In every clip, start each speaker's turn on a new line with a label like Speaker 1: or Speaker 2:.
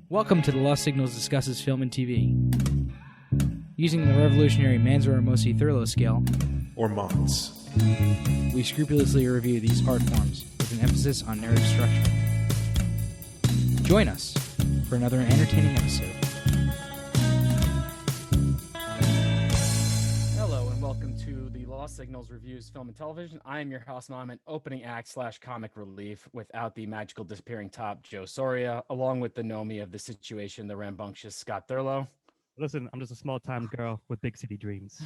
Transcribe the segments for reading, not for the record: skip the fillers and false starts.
Speaker 1: Welcome to the Lost Signals Discusses Film and TV. Using the revolutionary Manzur-Mossi Thurlow scale,
Speaker 2: or MOTS,
Speaker 1: we scrupulously review these art forms with an emphasis on narrative structure. Join us for another entertaining episode. Hello and welcome to the Lost Signals Reviews Film and Television. I am your house mom and opening act / comic relief without the magical disappearing top, Joe Soria, along with the Nomi of the situation, the rambunctious Scott Thurlow.
Speaker 3: Listen, I'm just a small-time girl with big city dreams.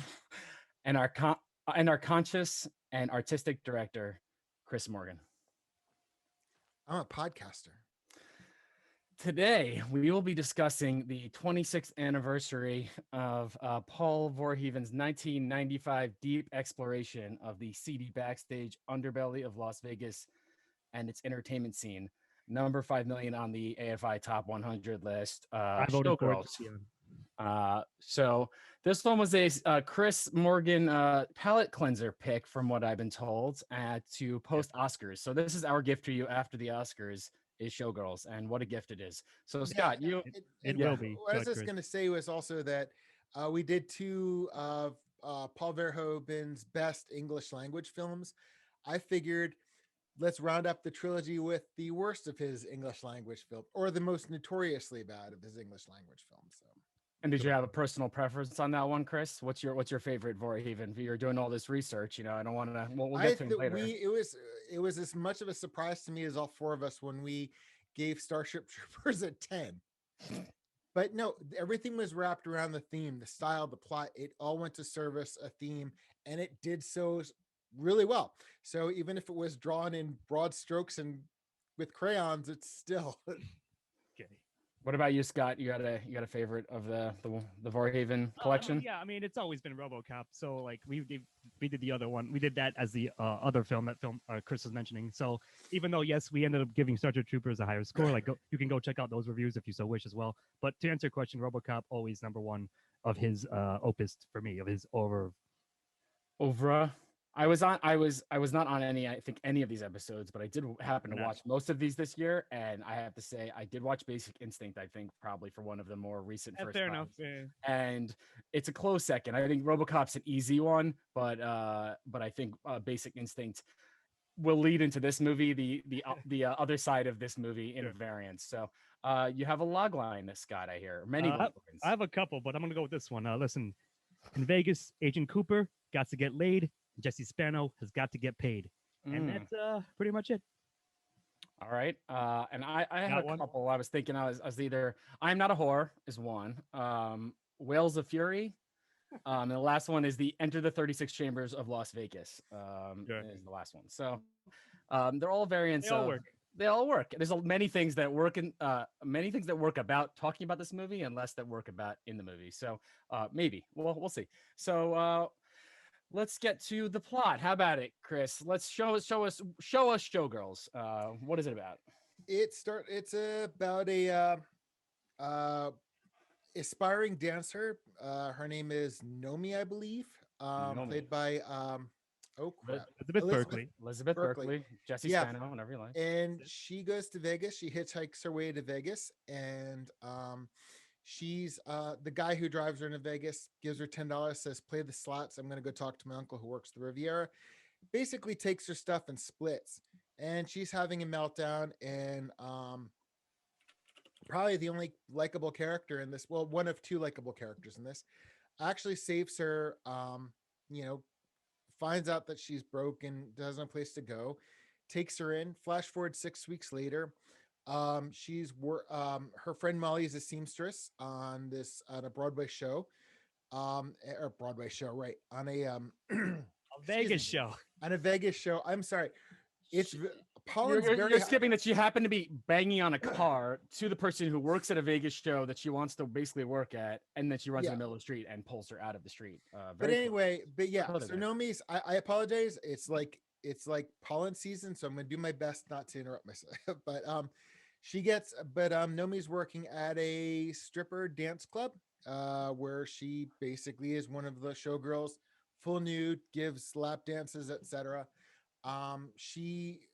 Speaker 1: And our conscious and artistic director, Chris Morgan.
Speaker 4: I'm a podcaster.
Speaker 1: Today, we will be discussing the 26th anniversary of Paul Verhoeven's 1995 deep exploration of the seedy backstage underbelly of Las Vegas and its entertainment scene. Number 5 million on the AFI Top 100 list. Showgirls. So this one was a Chris Morgan palate cleanser pick, from what I've been told, to post Oscars. So this is our gift to you after the Oscars is Showgirls, and what a gift it is. So Scott,
Speaker 3: it will be.
Speaker 4: What I was just going to say was also that we did two of Paul Verhoeven's best English language films. I figured let's round up the trilogy with the worst of his English language film, or the most notoriously bad of his English language films. So.
Speaker 1: And did you have a personal preference on that one, Chris? What's your favorite Verhoeven? You're doing all this research, I don't want to. We'll get to it later.
Speaker 4: It was as much of a surprise to me as all four of us when we gave Starship Troopers a 10. But no, everything was wrapped around the theme, the style, the plot. It all went to service a theme, and it did so really well. So even if it was drawn in broad strokes and with crayons, it's still
Speaker 3: Okay.
Speaker 1: What about you, Scott? You got a favorite of the Verhoeven collection?
Speaker 3: Yeah, I mean, it's always been RoboCop. So like we did the other one. We did that as the other film Chris was mentioning. So even though yes, we ended up giving Starship Troopers a higher score. Like you can go check out those reviews if you so wish as well. But to answer your question, RoboCop always number one of his opus for me, of his over.
Speaker 1: I was not on any of these episodes, but I did happen to watch most of these this year, and I have to say I did watch Basic Instinct. I think probably for one of the more recent first
Speaker 3: fair
Speaker 1: times.
Speaker 3: enough.
Speaker 1: And it's a close second. I think RoboCop's an easy one, but I think Basic Instinct will lead into this movie, the other side of this movie in variants. So you have a log line, Scott. I hear many.
Speaker 3: I have a couple, but I'm gonna go with this one. Listen, in Vegas, Agent Cooper got to get laid. Jesse Spano has got to get paid, and that's pretty much it.
Speaker 1: All right, and I had a couple. I was thinking I was either I'm Not a Whore is one, Whales of Fury, and the last one is the Enter the 36 Chambers of Las Vegas. Is the last one. So they're all variants. They all work. There's many things that work about talking about this movie, and less that work about in the movie. So maybe we'll see. So. Let's get to the plot. How about it, Chris? Let's show us Showgirls. What is it about?
Speaker 4: It's about a aspiring dancer. Her name is Nomi, I believe. Played by
Speaker 1: Elizabeth Berkley. Jesse Spano, whatever you like.
Speaker 4: And she goes to Vegas. She hitchhikes her way to Vegas, and she's the guy who drives her into Vegas, gives her $10, says, play the slots. I'm going to go talk to my uncle who works the Riviera. Basically takes her stuff and splits. And she's having a meltdown. And probably the only likable character in this, well, one of two likable characters in this, actually saves her, finds out that she's broken, doesn't have a place to go, takes her in. Flash forward 6 weeks later. Her friend Molly is a seamstress on a Broadway show, on a
Speaker 3: Vegas show.
Speaker 4: On a Vegas show. I'm sorry. It's
Speaker 1: you're skipping that she happened to be banging on a car to the person who works at a Vegas show that she wants to basically work at, and then she runs in the middle of the street and pulls her out of the street. So
Speaker 4: Nomi's, I apologize. It's like pollen season, so I'm gonna do my best not to interrupt myself. But Nomi's working at a stripper dance club, where she basically is one of the showgirls, full nude, gives lap dances, etc. She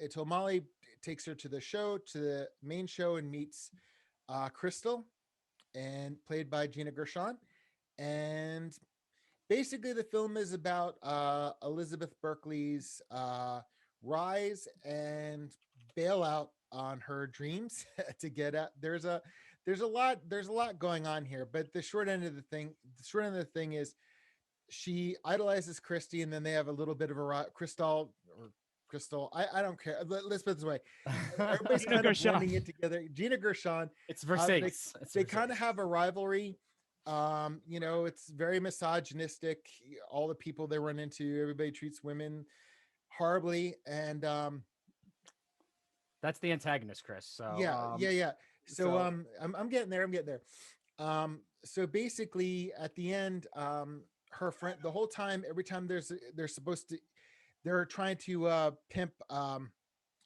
Speaker 4: until Molly takes her to the show, to the main show, and meets Crystal, and played by Gina Gershon. And basically, the film is about Elizabeth Berkley's rise and bailout on her dreams to get at. There's a lot going on here, but the short end of the thing is she idolizes Christy, and then they have a little bit of a Crystal. I don't care. Let's put it this way. Everybody's
Speaker 3: Gina
Speaker 4: kind of
Speaker 3: Gershon.
Speaker 4: blending it together. Gina Gershon.
Speaker 1: It's Versailles.
Speaker 4: They kind of have a rivalry. It's very misogynistic. All the people they run into, everybody treats women horribly, and
Speaker 1: that's the antagonist, Chris. So
Speaker 4: yeah. So I'm getting there. So basically, at the end, her friend, the whole time, every time they're trying to pimp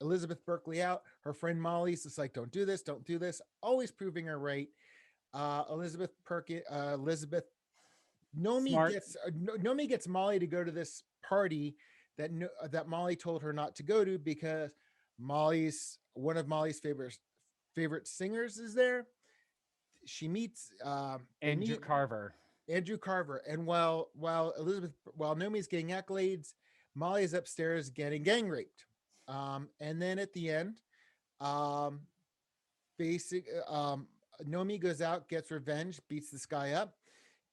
Speaker 4: Elizabeth Berkley out. Her friend Molly's just like, don't do this, always proving her right. Elizabeth Nomi gets Molly to go to this party that Molly told her not to go to because one of Molly's favorite singers is there. She meets
Speaker 1: Andrew Carver.
Speaker 4: And while Nomi's getting accolades, Molly's upstairs getting gang raped. And then at the end, Nomi goes out, gets revenge, beats this guy up,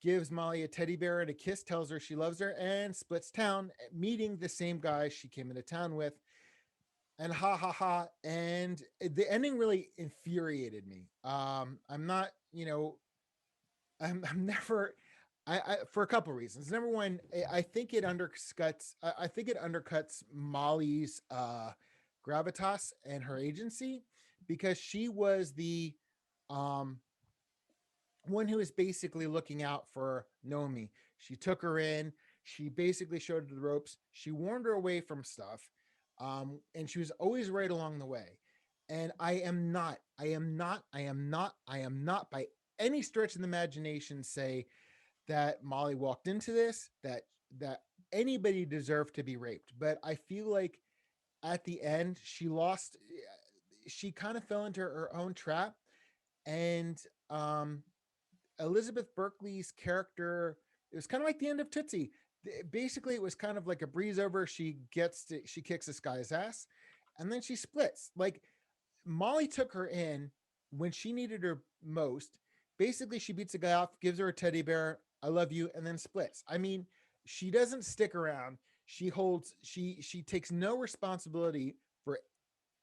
Speaker 4: gives Molly a teddy bear and a kiss, tells her she loves her, and splits town, meeting the same guy she came into town with. And ha ha ha. And the ending really infuriated me. I'm not, I'm never. I for a couple of reasons. Number one, I think it undercuts. I think it undercuts Molly's gravitas and her agency, because she was the one who was basically looking out for Nomi. She took her in. She basically showed her the ropes. She warned her away from stuff, and she was always right along the way. And I am not by any stretch of the imagination say that Molly walked into this, that anybody deserved to be raped. But I feel like at the end, she kind of fell into her own trap. And Elizabeth Berkley's character, it was kind of like the end of Tootsie. Basically, it was kind of like a breeze over. She kicks this guy's ass, and then she splits. Like, Molly took her in when she needed her most. Basically, she beats a guy off, gives her a teddy bear, I love you, and then splits. I mean, she doesn't stick around. She takes no responsibility for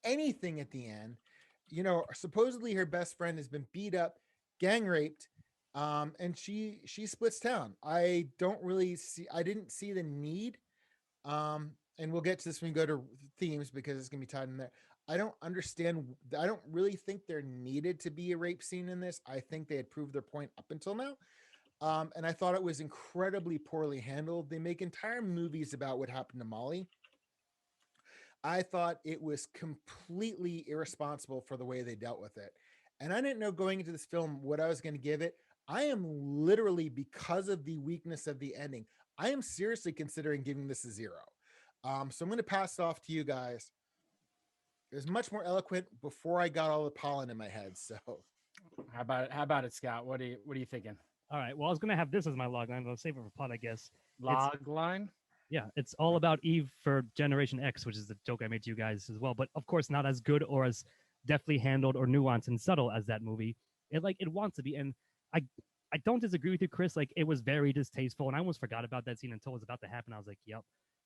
Speaker 4: anything at the end. Supposedly her best friend has been beat up, gang raped, and she splits town. I didn't see the need. And we'll get to this when we go to themes, because it's gonna be tied in there. I don't really think there needed to be a rape scene in this. I think they had proved their point up until now. And I thought it was incredibly poorly handled. They make entire movies about what happened to Molly. I thought it was completely irresponsible for the way they dealt with it. And I didn't know going into this film what I was going to give it. I am literally, because of the weakness of the ending, I am seriously considering giving this a 0. So I'm going to pass it off to you guys. It was much more eloquent before I got all the pollen in my head. So
Speaker 1: how about it, Scott? What are you thinking?
Speaker 3: All right. Well, I was gonna have this as my log line. I'll save it for pod, I guess.
Speaker 1: Log line?
Speaker 3: Yeah, it's all about Eve for Generation X, which is the joke I made to you guys as well. But of course, not as good or as deftly handled or nuanced and subtle as that movie. It wants to be. And I don't disagree with you, Chris. Like, it was very distasteful, and I almost forgot about that scene until it was about to happen. I was like, yep,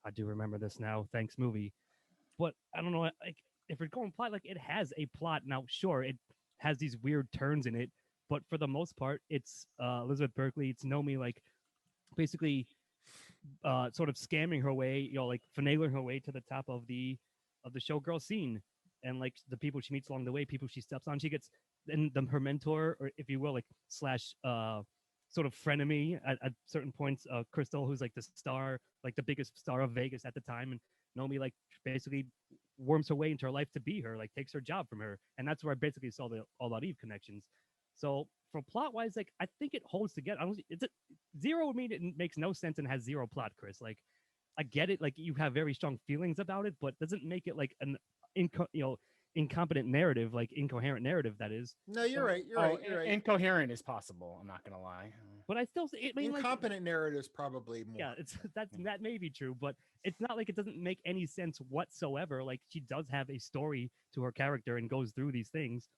Speaker 3: I do remember this now. Thanks, movie. But I don't know, like, if we're going plot, like, it has a plot. Now, sure, it has these weird turns in it, but for the most part, it's Elizabeth Berkley. It's Nomi, like, basically sort of scamming her way, like finagling her way to the top of the showgirl scene, and like the people she meets along the way, people she steps on, she gets, and her mentor, or if you will, like slash sort of frenemy at certain points, Crystal, who's like the star, like the biggest star of Vegas at the time, and Nomi like basically worms her way into her life to be her, like takes her job from her, and that's where I basically saw the All About Eve connections. So for plot wise, like I think it holds together. I don't. It's a zero. I mean, it makes no sense and has zero plot, Chris. Like I get it. Like you have very strong feelings about it, but doesn't make it like an incompetent narrative, like incoherent narrative. That is.
Speaker 4: No, you're right. You're right. You're right.
Speaker 1: Incoherent is possible. I'm not gonna lie.
Speaker 3: But I still, I mean,
Speaker 4: incompetent narratives probably more.
Speaker 3: Yeah, it's that may be true, but it's not like it doesn't make any sense whatsoever. Like she does have a story to her character and goes through these things.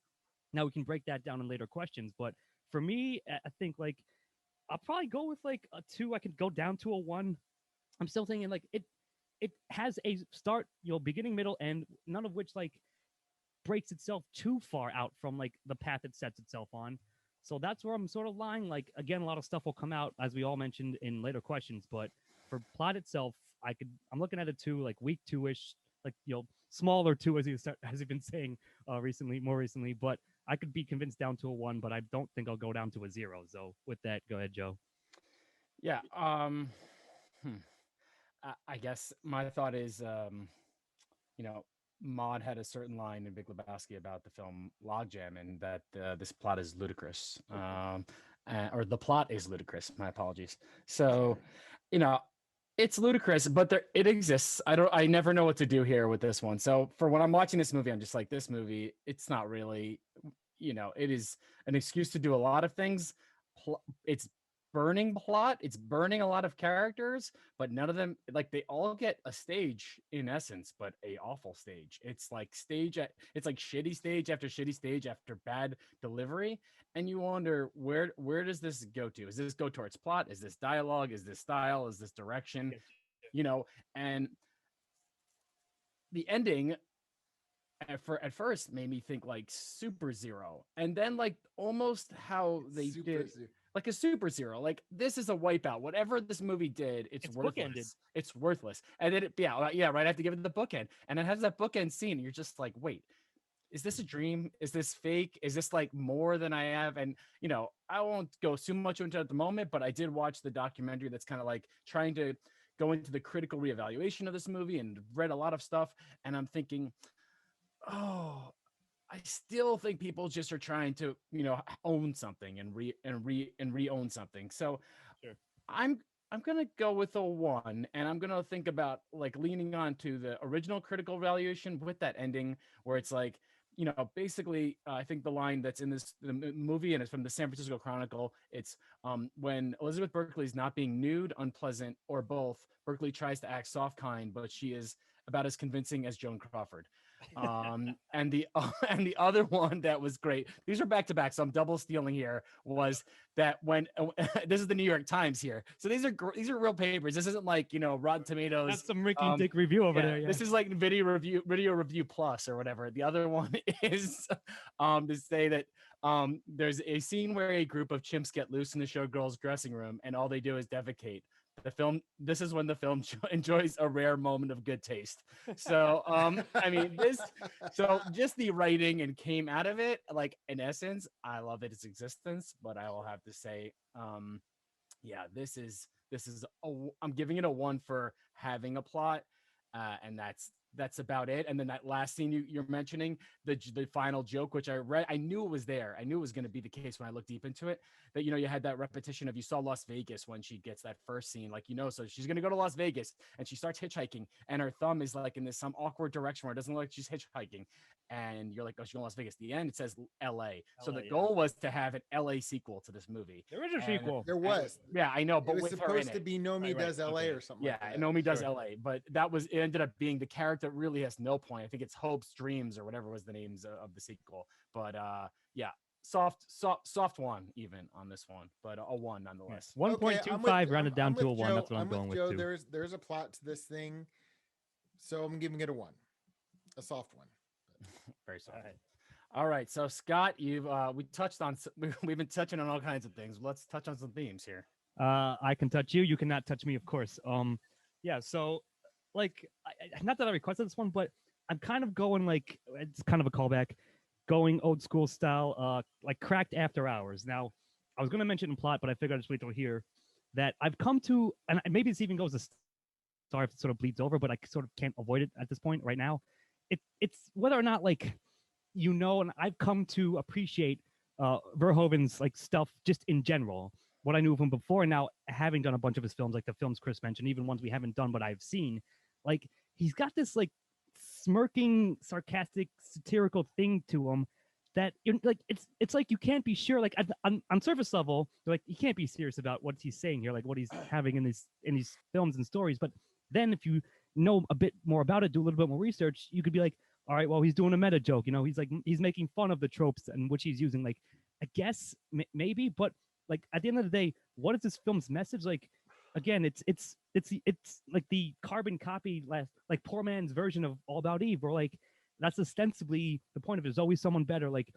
Speaker 3: Now we can break that down in later questions, but for me, I think like I'll probably go with like a 2. I could go down to a 1. I'm still thinking like it has a start, beginning, middle, end, none of which like breaks itself too far out from like the path it sets itself on. So that's where I'm sort of lying. Like again, a lot of stuff will come out as we all mentioned in later questions. But for plot itself, I'm looking at a 2, like week 2-ish, like smaller 2 as you've been saying more recently. But I could be convinced down to a 1, but I don't think I'll go down to a 0. So with that, go ahead, Joe.
Speaker 1: Yeah. I guess my thought is, Maud had a certain line in Big Lebowski about the film Logjam, and that this plot is ludicrous, or the plot is ludicrous. My apologies. So, it's ludicrous, but it exists. I never know what to do here with this one. So for when I'm watching this movie, I'm just like, this movie, it's not really, it is an excuse to do a lot of things. It's burning plot, it's burning a lot of characters, but none of them, like, they all get a stage in essence, but a awful stage. It's like it's like shitty stage after bad delivery, and you wonder where does this go to? Does this go towards plot? Is this dialogue? Is this style? Is this direction? And the ending at first made me think like Super Zero, and then like almost how they did like a Super Zero. Like, this is a wipeout. Whatever this movie did, it's worthless. Bookended. It's worthless. And then right. I have to give it the bookend, and it has that bookend scene. And you're just like, wait, is this a dream? Is this fake? Is this like more than I have? And I won't go too much into it at the moment, but I did watch the documentary that's kind of like trying to go into the critical reevaluation of this movie, and read a lot of stuff. And I'm thinking, oh, I still think people just are trying to, own something and re-own something. So sure. I'm gonna go with a 1, and I'm gonna think about like leaning on to the original critical evaluation with that ending, where it's like, basically, I think the line that's in the movie, and it's from the San Francisco Chronicle. It's when Elizabeth Berkley is not being nude, unpleasant, or both. Berkley tries to act soft, kind, but she is about as convincing as Joan Crawford. And the other one that was great, these are back to back, so I'm double stealing here, was that when this is the New York Times here, so these are real papers. This isn't like Rotten Tomatoes.
Speaker 3: That's some Ricky and Dick review over there. Yeah.
Speaker 1: This is like Video Review Plus or whatever. The other one is to say that there's a scene where a group of chimps get loose in the Showgirls dressing room, and all they do is defecate. This is when the film enjoys a rare moment of good taste. So, I mean, just the writing and came out of it, like, in essence, I love its existence, but I will have to say, this is I'm giving it a 1 for having a plot. And that's about it. And then that last scene you're mentioning, the final joke, which I read, I knew it was there. I knew it was going to be the case when I looked deep into it, that, you had that repetition of, you saw Las Vegas when she gets that first scene, like, so she's going to go to Las Vegas, and she starts hitchhiking, and her thumb is like in some awkward direction where it doesn't look like she's hitchhiking. And you're like, oh, she's going to Las Vegas. At the end, it says LA. So the goal was to have an LA sequel to this movie.
Speaker 3: There is a sequel.
Speaker 4: There was.
Speaker 1: Yeah, I know, but
Speaker 4: it was
Speaker 1: with
Speaker 4: supposed
Speaker 1: her
Speaker 4: to be Nomi Does LA or something.
Speaker 1: Yeah,
Speaker 4: like
Speaker 1: Nomi Does LA, but it ended up being the character really has no point. I think it's Hope's Dreams or whatever was the names of the sequel. But soft 1 even on this one, but a 1 nonetheless.
Speaker 3: 1.25 rounded down to a 1. That's what I'm going with. Joe,
Speaker 4: there's a plot to this thing, so I'm giving it a 1, a soft 1.
Speaker 1: Very soft. All right. So Scott, we've been touching on all kinds of things. Let's touch on some themes here.
Speaker 3: I can touch you. You cannot touch me, of course. So like, not that I requested this one, but I'm kind of going like, it's kind of a callback, going old school style, like Cracked After Hours. Now, I was going to mention in plot, but I figured I'd just wait till here, that I've come to, and maybe this even goes to, sorry if it sort of bleeds over, but I sort of can't avoid it at this point right now. It's whether or not, like, and I've come to appreciate Verhoeven's like stuff just in general. What I knew of him before, and now having done a bunch of his films, like the films Chris mentioned, even ones we haven't done but I've seen, like he's got this like smirking, sarcastic, satirical thing to him that like it's like you can't be sure. Like on surface level, like you can't be serious about what he's saying here, like what he's having in these films and stories. But then if you know a bit more about it, do a little bit more research, you could be like, all right, well, he's doing a meta joke. You know, he's like he's making fun of the tropes and which he's using. Like, I guess maybe, but like at the end of the day, what is this film's message? Like, again, it's like the carbon copy, like poor man's version of All About Eve, or like that's ostensibly the point of it. There's always someone better, like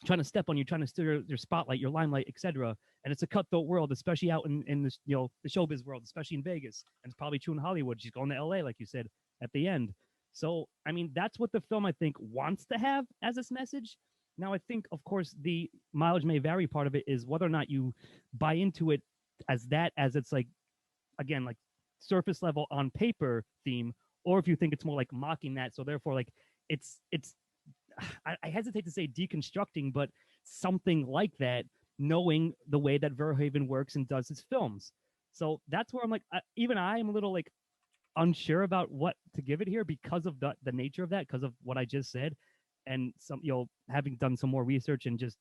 Speaker 3: trying to step on you, trying to steal your spotlight, your limelight, etc. And it's a cutthroat world, especially out in this the showbiz world, especially in Vegas, and it's probably true in Hollywood. She's going to L.A., like you said at the end. So, I mean, that's what the film, I think, wants to have as its message. Now, I think, of course, the mileage may vary. Part of it is whether or not you buy into it as it's like, again, like surface level on paper theme, or if you think it's more like mocking that. So therefore, like it's I hesitate to say deconstructing, but something like that, knowing the way that Verhoeven works and does his films. So that's where I'm like, even I am a little like unsure about what to give it here because of the nature of that, because of what I just said, and some having done some more research and just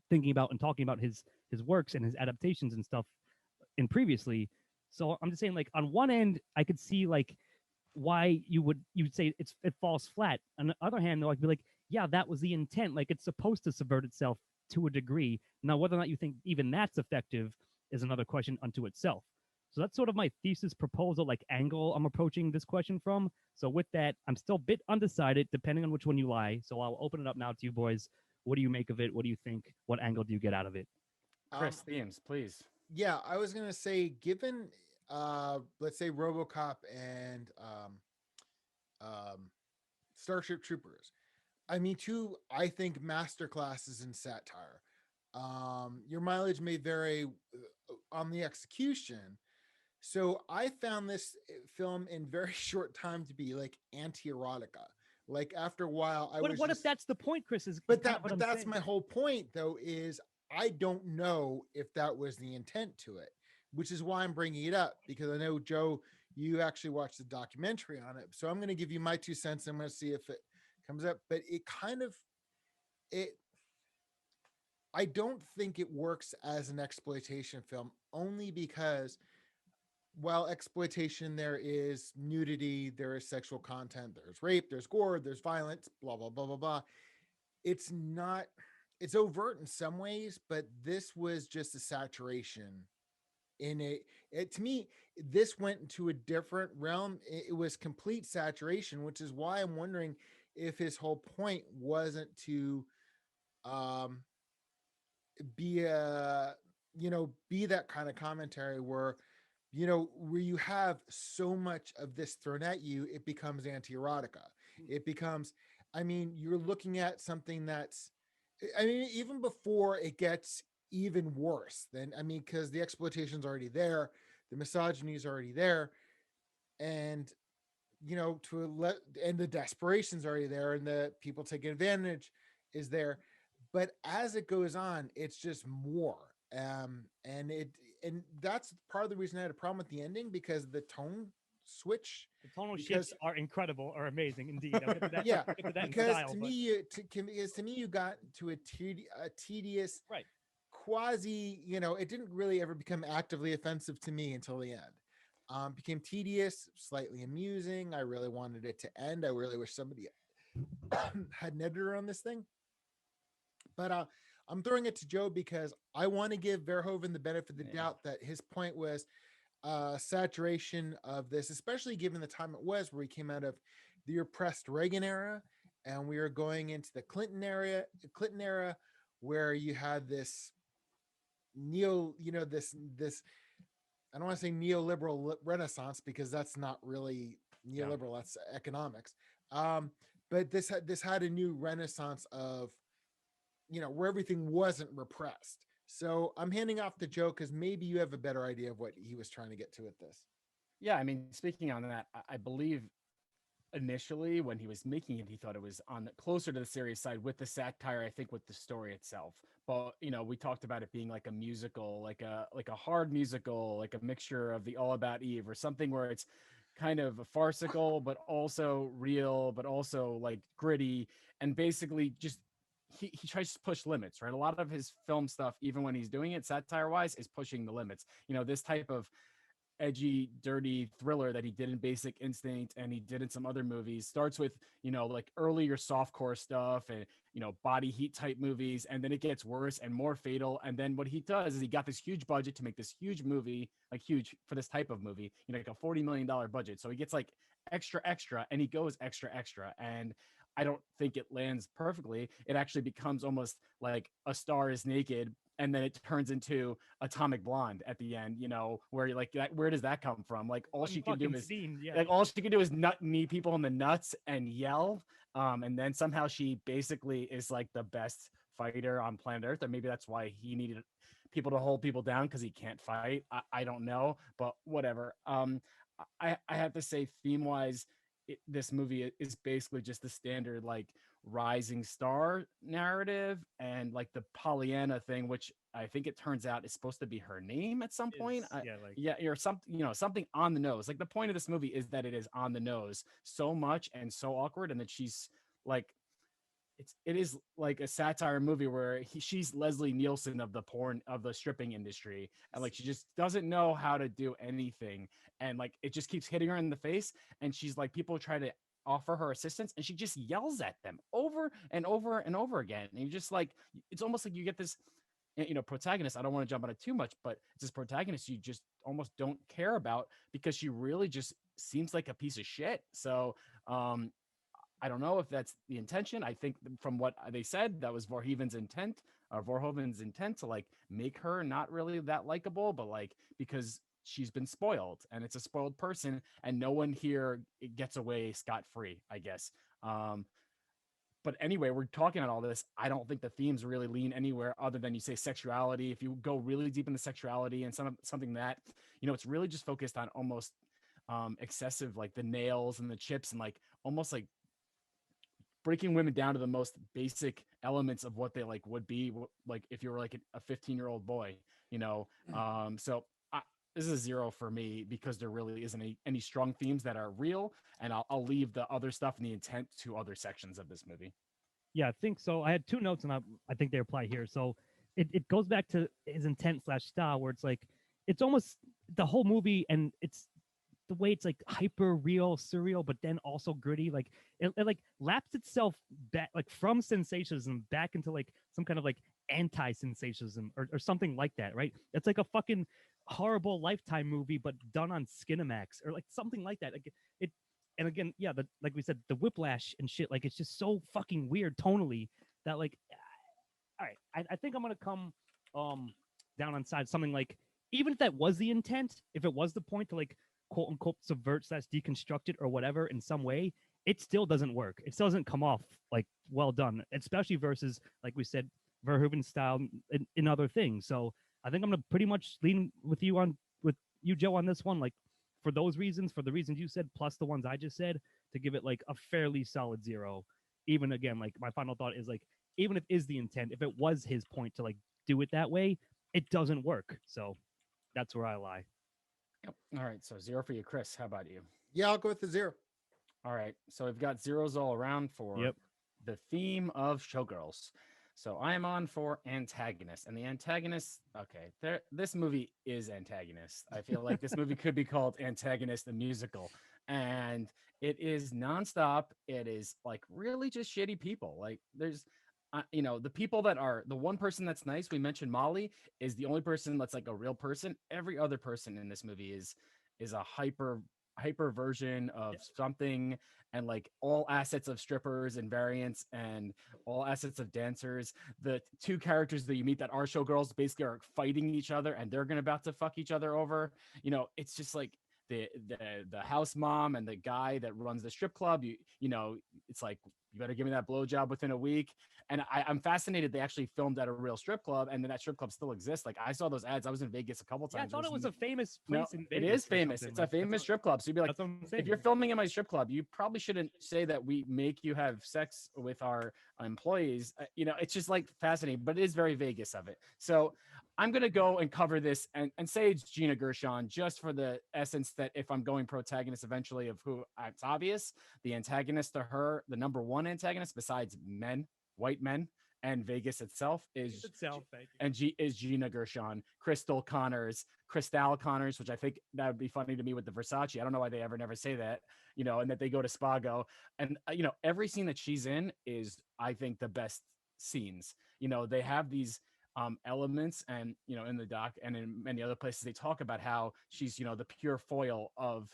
Speaker 3: thinking about and talking about his works and his adaptations and stuff in previously. So I'm just saying, like on one end, I could see like why you'd say it falls flat. On the other hand, though, I'd be like, yeah, that was the intent. Like it's supposed to subvert itself to a degree. Now, whether or not you think even that's effective is another question unto itself. So that's sort of my thesis proposal, like angle I'm approaching this question from. So with that, I'm still a bit undecided, depending on which one you lie. So I'll open it up now to you boys. What do you make of it? What do you think? What angle do you get out of it?
Speaker 1: Chris, themes, please.
Speaker 4: Yeah, I was gonna say, given let's say RoboCop and Starship Troopers, I mean, two, I think, masterclasses in satire. Your mileage may vary on the execution. So I found this film in very short time to be like anti-erotica. Like after a while,
Speaker 3: What if that's the point, Chris? Is
Speaker 4: but that's saying. My whole point, though, is I don't know if that was the intent to it, which is why I'm bringing it up, because I know, Joe, you actually watched the documentary on it. So I'm going to give you my 2 cents. I'm going to see if it comes up, but I don't think it works as an exploitation film, only because while exploitation, there is nudity, there is sexual content, there's rape, there's gore, there's violence, blah, blah, blah, blah, blah. It's not, it's overt in some ways, but this was just a saturation in it. To me, this went into a different realm. It was complete saturation, which is why I'm wondering if his whole point wasn't to be be that kind of commentary where where you have so much of this thrown at you, it becomes anti-erotica. It becomes, I mean, you're looking at something that's, I mean, even before it gets even worse than, I mean, because the exploitation's already there, the misogyny is already there, and and the desperation's already there, and the people taking advantage is there. But as it goes on, it's just more. And that's part of the reason I had a problem with the ending, because the tone switch.
Speaker 3: The tonal shifts are incredible, or amazing indeed.
Speaker 4: Yeah, because to me, you got to a tedious,
Speaker 3: right,
Speaker 4: quasi. It didn't really ever become actively offensive to me until the end. Became tedious, slightly amusing. I really wanted it to end. I really wish somebody had an editor on this thing. But I'm throwing it to Joe because I want to give Verhoeven the benefit of the doubt that his point was saturation of this, especially given the time it was, where we came out of the oppressed Reagan era and we were going into the Clinton era, where you had this this I don't want to say neoliberal renaissance, because that's not really neoliberal, that's economics. But this had a new renaissance of where everything wasn't repressed. So I'm handing off to Joe because maybe you have a better idea of what he was trying to get to with this.
Speaker 1: Yeah, I mean, speaking on that, I believe initially when he was making it, he thought it was on closer to the serious side with the satire, I think, with the story itself. But we talked about it being like a musical, like a hard musical, like a mixture of the All About Eve or something where it's kind of farcical but also real, but also like gritty, and basically just he tries to push limits, right? A lot of his film stuff, even when he's doing it satire wise, is pushing the limits. This type of edgy, dirty thriller that he did in Basic Instinct and he did in some other movies starts with, like earlier softcore stuff and, body heat type movies. And then it gets worse and more fatal. And then what he does is he got this huge budget to make this huge movie, like huge for this type of movie, like a $40 million budget. So he gets like extra, and he goes extra. And I don't think it lands perfectly. It actually becomes almost like A Star Is Naked, and then it turns into Atomic Blonde at the end, where you're like, where does that come from? Like all she can do is all she can do is nut knee people in the nuts and yell. And then somehow she basically is like the best fighter on planet Earth. And maybe that's why he needed people to hold people down, because he can't fight. I don't know, but whatever. I have to say, theme wise, this movie is basically just the standard like rising star narrative, and like the Pollyanna thing, which I think it turns out is supposed to be her name at some point. Or something, something on the nose. Like the point of this movie is that it is on the nose so much and so awkward, and that she's like, it is like a satire movie where she's Leslie Nielsen of the stripping industry, and like she just doesn't know how to do anything, and like it just keeps hitting her in the face, and she's like, people try to offer her assistance and she just yells at them over and over and over again, and you just like, it's almost like you get this protagonist. I don't want to jump on it too much, but it's this protagonist you just almost don't care about because she really just seems like a piece of shit. So I don't know if that's the intention. I think from what they said, that was Verhoeven's intent to like make her not really that likable, but like because she's been spoiled and it's a spoiled person, and no one here gets away scot-free, I guess. But anyway, we're talking about all this. I don't think the themes really lean anywhere other than, you say, sexuality. If you go really deep into sexuality and something that, it's really just focused on almost excessive, like the nails and the chips, and like almost like breaking women down to the most basic elements of what they like would be like if you were like a 15-year-old boy, so this is a 0 for me because there really isn't any strong themes that are real, and I'll leave the other stuff and the intent to other sections of this movie.
Speaker 3: Yeah, I think so. I had two notes, and I think they apply here. So it goes back to his intent / style, where it's like, it's almost the whole movie, and it's the way it's like hyper real, surreal, but then also gritty. Like it like laps itself back, like from sensationalism back into like some kind of like anti-sensationalism or something like that, right? It's like a fucking horrible Lifetime movie, but done on Skinamax or like something like that. Like it, and again, yeah, like we said, the whiplash and shit. Like it's just so fucking weird tonally that like, all right, I think I'm gonna come down on side something like, even if that was the intent, if it was the point to like quote unquote subvert / deconstruct it or whatever in some way, it still doesn't work. It still doesn't come off like well done, especially versus, like we said, Verhoeven style in other things. So I think I'm gonna pretty much lean with you, Joe, on this one. Like for those reasons, for the reasons you said, plus the ones I just said, to give it like a fairly solid 0. Even again, like my final thought is like, even if is the intent, if it was his point to like do it that way, it doesn't work. So that's where I lie.
Speaker 1: Yep. All right. So 0 for you, Chris. How about you?
Speaker 4: Yeah, I'll go with the 0.
Speaker 1: All right. So we've got zeros all around for the theme of Showgirls. So I am on for antagonist, and the antagonist. Okay, this movie is antagonist. I feel like this movie could be called Antagonist the Musical, and it is nonstop. It is like really just shitty people. Like there's, the people that are the one person that's nice. We mentioned Molly is the only person that's like a real person. Every other person in this movie is a hyper version of something, and like all assets of strippers and variants and all assets of dancers. The two characters that you meet that are showgirls basically are fighting each other, and they're about to fuck each other over. It's just like the house mom and the guy that runs the strip club. You know, it's like, you better give me that blowjob within a week. And I'm fascinated. They actually filmed at a real strip club, and then that strip club still exists. Like, I saw those ads. I was in Vegas a couple
Speaker 3: Yeah, I
Speaker 1: times.
Speaker 3: thought it was a famous
Speaker 1: No,
Speaker 3: place in
Speaker 1: it
Speaker 3: Vegas.
Speaker 1: is famous. It's a
Speaker 3: Like,
Speaker 1: famous strip club. So you'd be like,
Speaker 3: that's what I'm
Speaker 1: if
Speaker 3: saying.
Speaker 1: you're filming in my strip club, you probably shouldn't say that we make you have sex with our employees. You know, it's just like fascinating, but it is very Vegas of it. So I'm going to go and cover this and say it's Gina Gershon, just for the essence that if I'm going protagonist eventually of who, it's obvious the antagonist to her, the number one antagonist besides men, white men, and Vegas itself is Gina Gershon, Crystal Connors, which I think that would be funny to me with the Versace. I don't know why they never say that, you know, and that they go to Spago. And, you know, every scene that she's in is, I think, the best scenes. You know, they have these elements, and, you know, in the doc and in many other places, they talk about how she's, you know, the pure foil of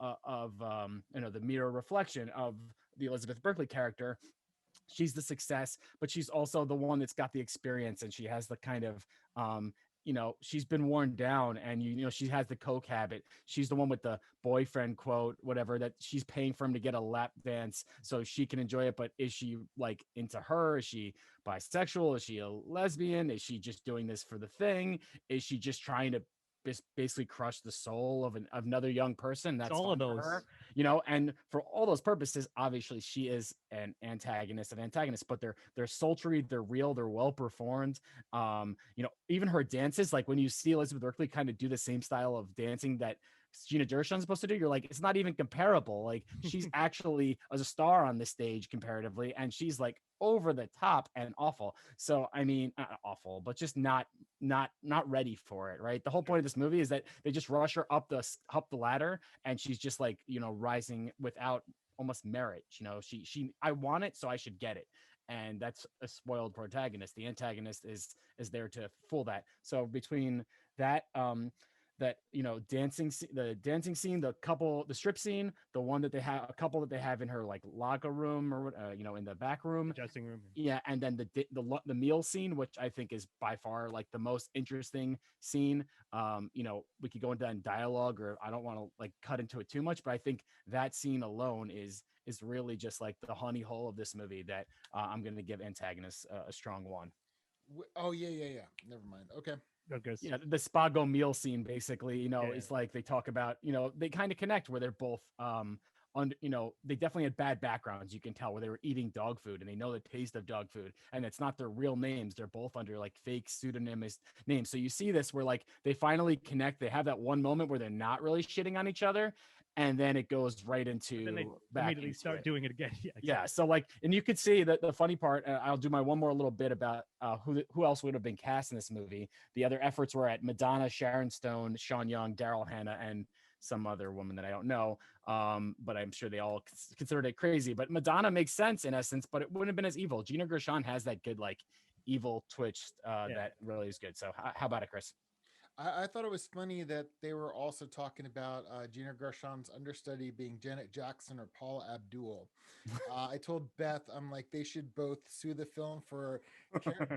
Speaker 1: you know, the mirror reflection of the Elizabeth Berkley character. She's the success, but she's also the one that's got the experience, and she has the kind of you know, she's been worn down, and you know, she has the coke habit. She's the one with the boyfriend quote, whatever, that she's paying for him to get a lap dance so she can enjoy it. But is she like into her? Is she bisexual? Is she a lesbian? Is she just doing this for the thing? Is she just trying to basically crush the soul of another young person? That's
Speaker 3: all of those,
Speaker 1: you know. And for all those purposes, obviously she is an antagonist of antagonists, but they're sultry, they're real, they're well performed. You know, even her dances, like when you see Elizabeth Berkley kind of do the same style of dancing that Gina Gershon's supposed to do, you're like, it's not even comparable. Like, she's actually as a star on the stage comparatively, and she's like over the top and awful. So I mean, not awful, but just not ready for it, right? The whole point of this movie is that they just rush her up the ladder, and she's just like, you know, rising without almost merit. You know, she I want it, so I should get it. And that's a spoiled protagonist. The antagonist is there to fool that. So between that that, you know, the dancing scene, the strip scene, the one that they have, a couple that they have in her like locker room, or you know, in the back room,
Speaker 3: dressing room,
Speaker 1: yeah, and then the meal scene, which I think is by far like the most interesting scene. You know, we could go into that in dialogue, or I don't want to like cut into it too much, but I think that scene alone is really just like the honey hole of this movie, that I'm going to give antagonists a strong one.
Speaker 4: Oh yeah. Never mind. Okay.
Speaker 1: Yeah, the Spago meal scene, basically, you know, it's like they talk about, you know, they kind of connect where they're both you know, they definitely had bad backgrounds, you can tell, where they were eating dog food and they know the taste of dog food, and it's not their real names, they're both under like fake pseudonymous names. So you see this where like they finally connect, they have that one moment where they're not really shitting on each other, and then it goes right into
Speaker 3: then they
Speaker 1: back
Speaker 3: immediately start doing it again.
Speaker 1: Yeah, so like, and you could see that the funny part, I'll do my one more little bit about who else would have been cast in this movie. The other efforts were at Madonna, Sharon Stone, Sean Young, Daryl Hannah, and some other woman that I don't know, but I'm sure they all considered it crazy. But Madonna makes sense in essence, but it wouldn't have been as evil. Gina Gershon has that good like evil twitch that really is good. So how about it, Chris?
Speaker 4: I thought it was funny that they were also talking about Gina Gershon's understudy being Janet Jackson or Paula Abdul. I told Beth, I'm like, they should both sue the film for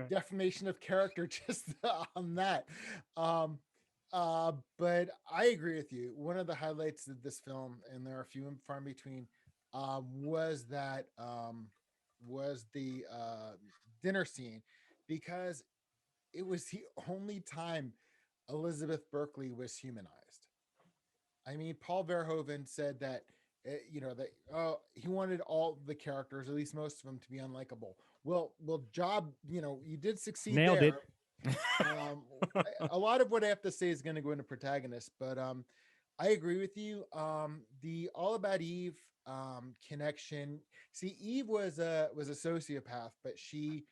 Speaker 4: defamation of character just on that. But I agree with you. One of the highlights of this film, and there are a few in far in between, was the dinner scene, because it was the only time Elizabeth Berkley was humanized. I mean, Paul Verhoeven said that, you know, that he wanted all the characters, at least most of them, to be unlikable. Well, job, you know, you did succeed.
Speaker 3: Nailed
Speaker 4: there.
Speaker 3: It.
Speaker 4: A lot of what I have to say is going to go into protagonist, but I agree with you. The All About Eve connection. See, Eve was a sociopath, but she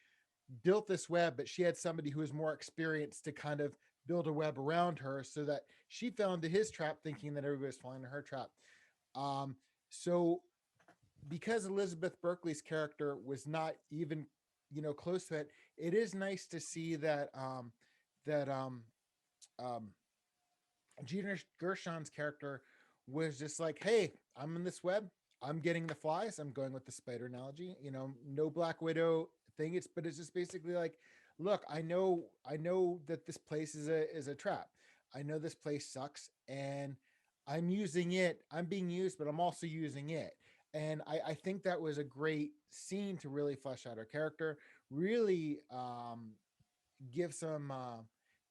Speaker 4: built this web, but she had somebody who was more experienced to kind of build a web around her, so that she fell into his trap thinking that everybody was falling into her trap. So because Elizabeth Berkley's character was not even, you know, close to it, it is nice to see that that Gina Gershon's character was just like, hey, I'm in this web, I'm getting the flies, I'm going with the spider analogy, you know, no Black Widow thing. But it's just basically like, look, I know that this place is a trap. I know this place sucks, and I'm using it, I'm being used, but I'm also using it. And I think that was a great scene to really flesh out her character, really give some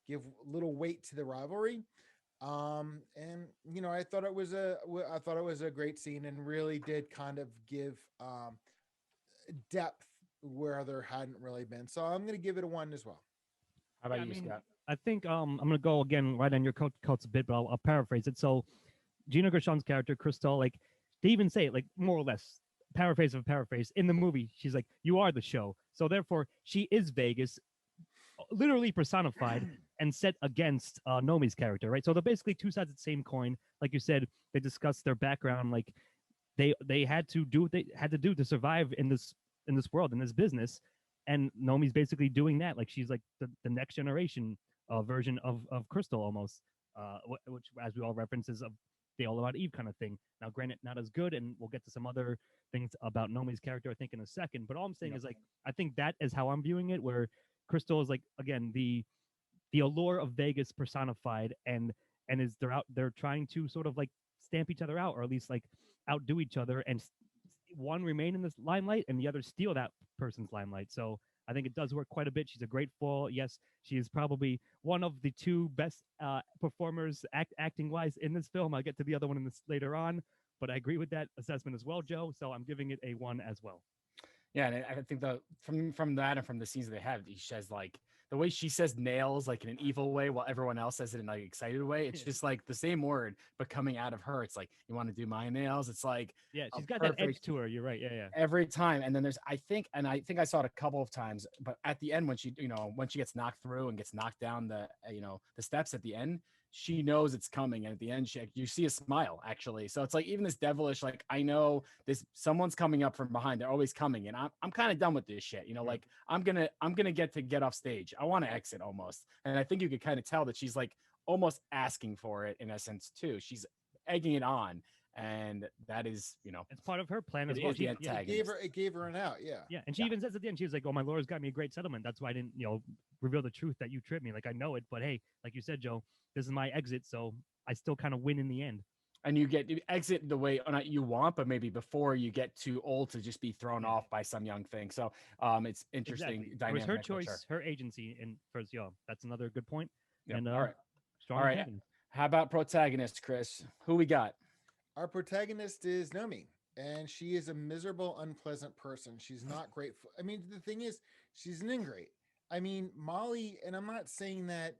Speaker 4: give little weight to the rivalry. And I thought it was I thought it was a great scene and really did kind of give depth where there hadn't really been. So I'm going to give it a 1 as well.
Speaker 1: How about you, Scott?
Speaker 3: I think I'm gonna go again right on your coats a bit, but I'll paraphrase it. So Gina Gershon's character, Crystal, like they even say it, like more or less, paraphrase of a paraphrase. In the movie, she's like, "You are the show." So therefore, she is Vegas, literally personified and set against Nomi's character, right? So they're basically two sides of the same coin. Like you said, they discussed their background, like they had to do what they had to do to survive in this world, in this business. And Nomi's basically doing that. Like she's like the next generation version of Crystal almost, which, as we all references, of the All About Eve kind of thing. Now, granted, not as good, and we'll get to some other things about Nomi's character, I think, in a second. But all I'm saying is, like, I think that is how I'm viewing it, where Crystal is like, again, the allure of Vegas personified, and is they're trying to sort of like stamp each other out, or at least like outdo each other, and one remain in this limelight and the other steal that person's limelight. So I think it does work quite a bit. She's a great foil. Yes, she is probably one of the two best performers acting wise in this film. I'll get to the other one in this later on, but I agree with that assessment as well, Joe. So I'm giving it a 1 as well.
Speaker 1: Yeah, and I think from that and from the scenes they have, she has like the way she says nails like in an evil way while everyone else says it in like excited way. It's just like the same word, but coming out of her, it's like, you want to do my nails? It's like,
Speaker 3: yeah, she's got that edge to her. You're right. Yeah.
Speaker 1: Every time. And then there's I think I saw it a couple of times, but at the end when she when she gets knocked through and gets knocked down the the steps at the end, she knows it's coming, and at the end you see a smile actually. So it's like, even this devilish, like, I know this, someone's coming up from behind, they're always coming, and I'm kind of done with this shit, like I'm gonna get off stage, I want to exit almost. And I think you could kind of tell that she's like almost asking for it in essence too. She's egging it on, and that is
Speaker 3: it's part of her plan as well.
Speaker 4: It gave her an out.
Speaker 3: Yeah, and she even says at the end, she was like, "Oh, my lawyer's got me a great settlement. That's why I didn't reveal the truth that you tripped me. Like, I know it, but hey, like you said, Joe, this is my exit, so I still kind of win in the end."
Speaker 1: And you exit the way not you want, but maybe before you get too old to just be thrown off by some young thing. So it's interesting.
Speaker 3: Exactly. It was her choice, her agency, and first, that's another good point.
Speaker 1: Yep.
Speaker 3: And
Speaker 1: all right,
Speaker 3: strong protagonist.
Speaker 1: How about protagonist, Chris? Who we got?
Speaker 4: Our protagonist is Nomi, and she is a miserable, unpleasant person. She's not grateful. I mean, the thing is, she's an ingrate. I mean, Molly, and I'm not saying that.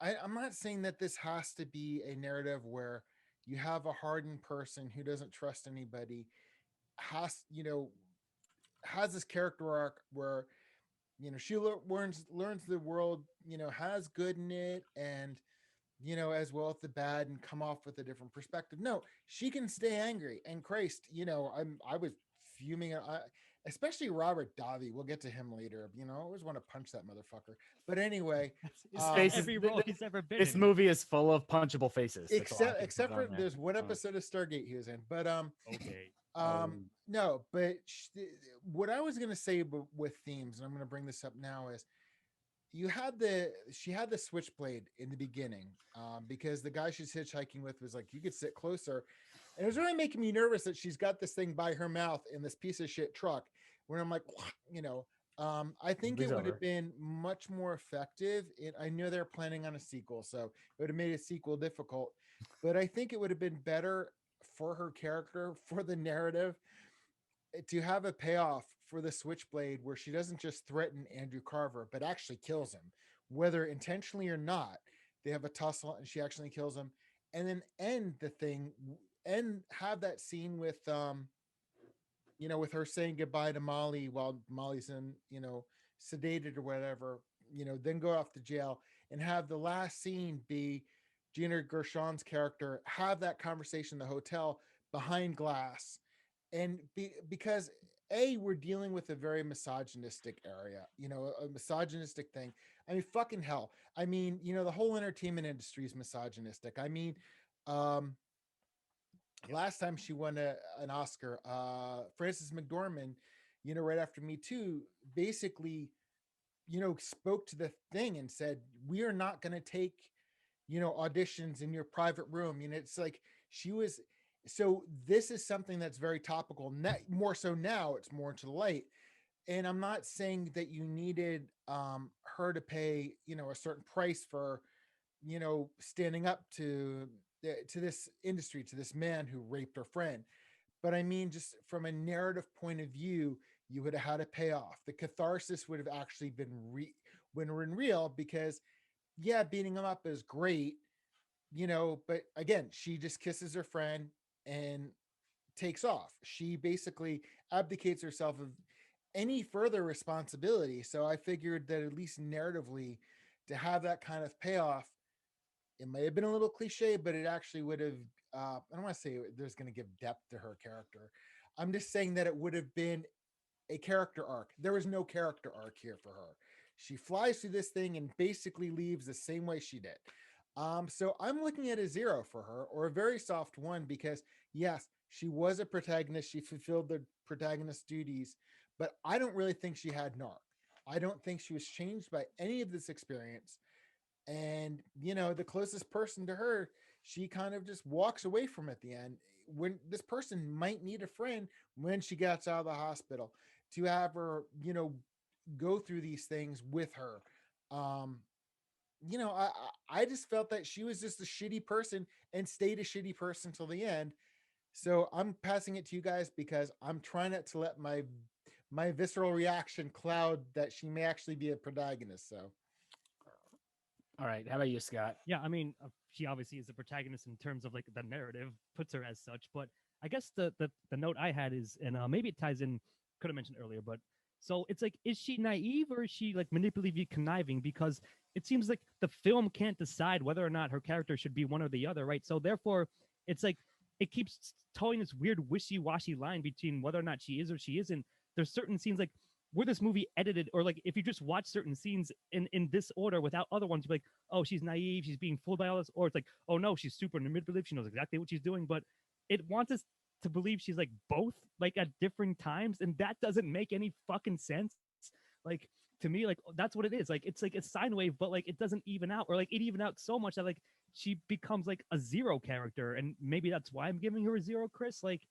Speaker 4: I'm not saying that this has to be a narrative where you have a hardened person who doesn't trust anybody, has this character arc where she learns the world has good in it, and as well as the bad, and come off with a different perspective. No, she can stay angry. And Christ, I was fuming. Especially Robert Davi. We'll get to him later. I always want to punch that motherfucker. But anyway,
Speaker 3: every role he's ever been
Speaker 1: this
Speaker 3: in.
Speaker 1: movie is full of punchable faces.
Speaker 4: Except for there's one episode of Stargate he was in. But
Speaker 3: okay.
Speaker 4: No, but what I was gonna say with themes, and I'm gonna bring this up now, is she had the switchblade in the beginning, because the guy she's hitchhiking with was like, you could sit closer, and it was really making me nervous that she's got this thing by her mouth in this piece of shit truck, where I'm like, I think it would have been much more effective. I know they're planning on a sequel, so it would have made a sequel difficult, but I think it would have been better for her character, for the narrative, to have a payoff for the switchblade where she doesn't just threaten Andrew Carver, but actually kills him, whether intentionally or not. They have a tussle and she actually kills him, and then end the thing and have that scene with with her saying goodbye to Molly while Molly's in sedated or whatever, then go off to jail, and have the last scene be Gina Gershon's character have that conversation in the hotel behind glass. And because we're dealing with a very misogynistic area, a misogynistic thing. I mean, fucking hell. I mean, the whole entertainment industry is misogynistic. I mean, last time she won an Oscar, Frances McDormand, right after Me Too, basically, spoke to the thing and said, we are not going to take auditions in your private room. It's like she was. So this is something that's very topical. More so now, it's more into the light. And I'm not saying that you needed her to pay, a certain price for, standing up to this industry, to this man who raped her friend. But I mean, just from a narrative point of view, you would have had a payoff. The catharsis would have actually been when we're in real, because yeah, beating him up is great, but again, she just kisses her friend and takes off. She basically abdicates herself of any further responsibility. So I figured that at least narratively, to have that kind of payoff, it may have been a little cliche, but it actually would have. I don't want to say there's going to give depth to her character. I'm just saying that it would have been a character arc. There was no character arc here for her. She flies through this thing and basically leaves the same way she did. So I'm looking at a 0 for her, or a very soft 1, because yes, she was a protagonist. She fulfilled the protagonist duties, but I don't really think she had narc. I don't think she was changed by any of this experience. And, the closest person to her, she kind of just walks away from at the end, when this person might need a friend when she gets out of the hospital, to have her, go through these things with her. Um, I just felt that she was just a shitty person and stayed a shitty person till the end. So I'm passing it to you guys, because I'm trying not to let my visceral reaction cloud that she may actually be a protagonist. So,
Speaker 1: all right, how about you, Scott?
Speaker 3: Yeah, I mean, she obviously is the protagonist in terms of like the narrative puts her as such. But I guess the note I had is, and maybe it ties in, could have mentioned earlier, but so it's like, is she naive or is she like manipulative, conniving? Because it seems like the film can't decide whether or not her character should be one or the other, right? So therefore, it's like it keeps towing this weird wishy-washy line between whether or not she is or she isn't. There's certain scenes like where this movie edited, or like if you just watch certain scenes in this order without other ones, you'd be like, oh, she's naive, she's being fooled by all this, or it's like, oh no, she's super manipulative, she knows exactly what she's doing. But it wants us to believe she's like both, like at different times, and that doesn't make any fucking sense. Like, to me, like that's what it is. Like it's like a sine wave, but like it doesn't even out, or like it even out so much that like she becomes like a 0 character, and maybe that's why I'm giving her a 0, Chris. Like,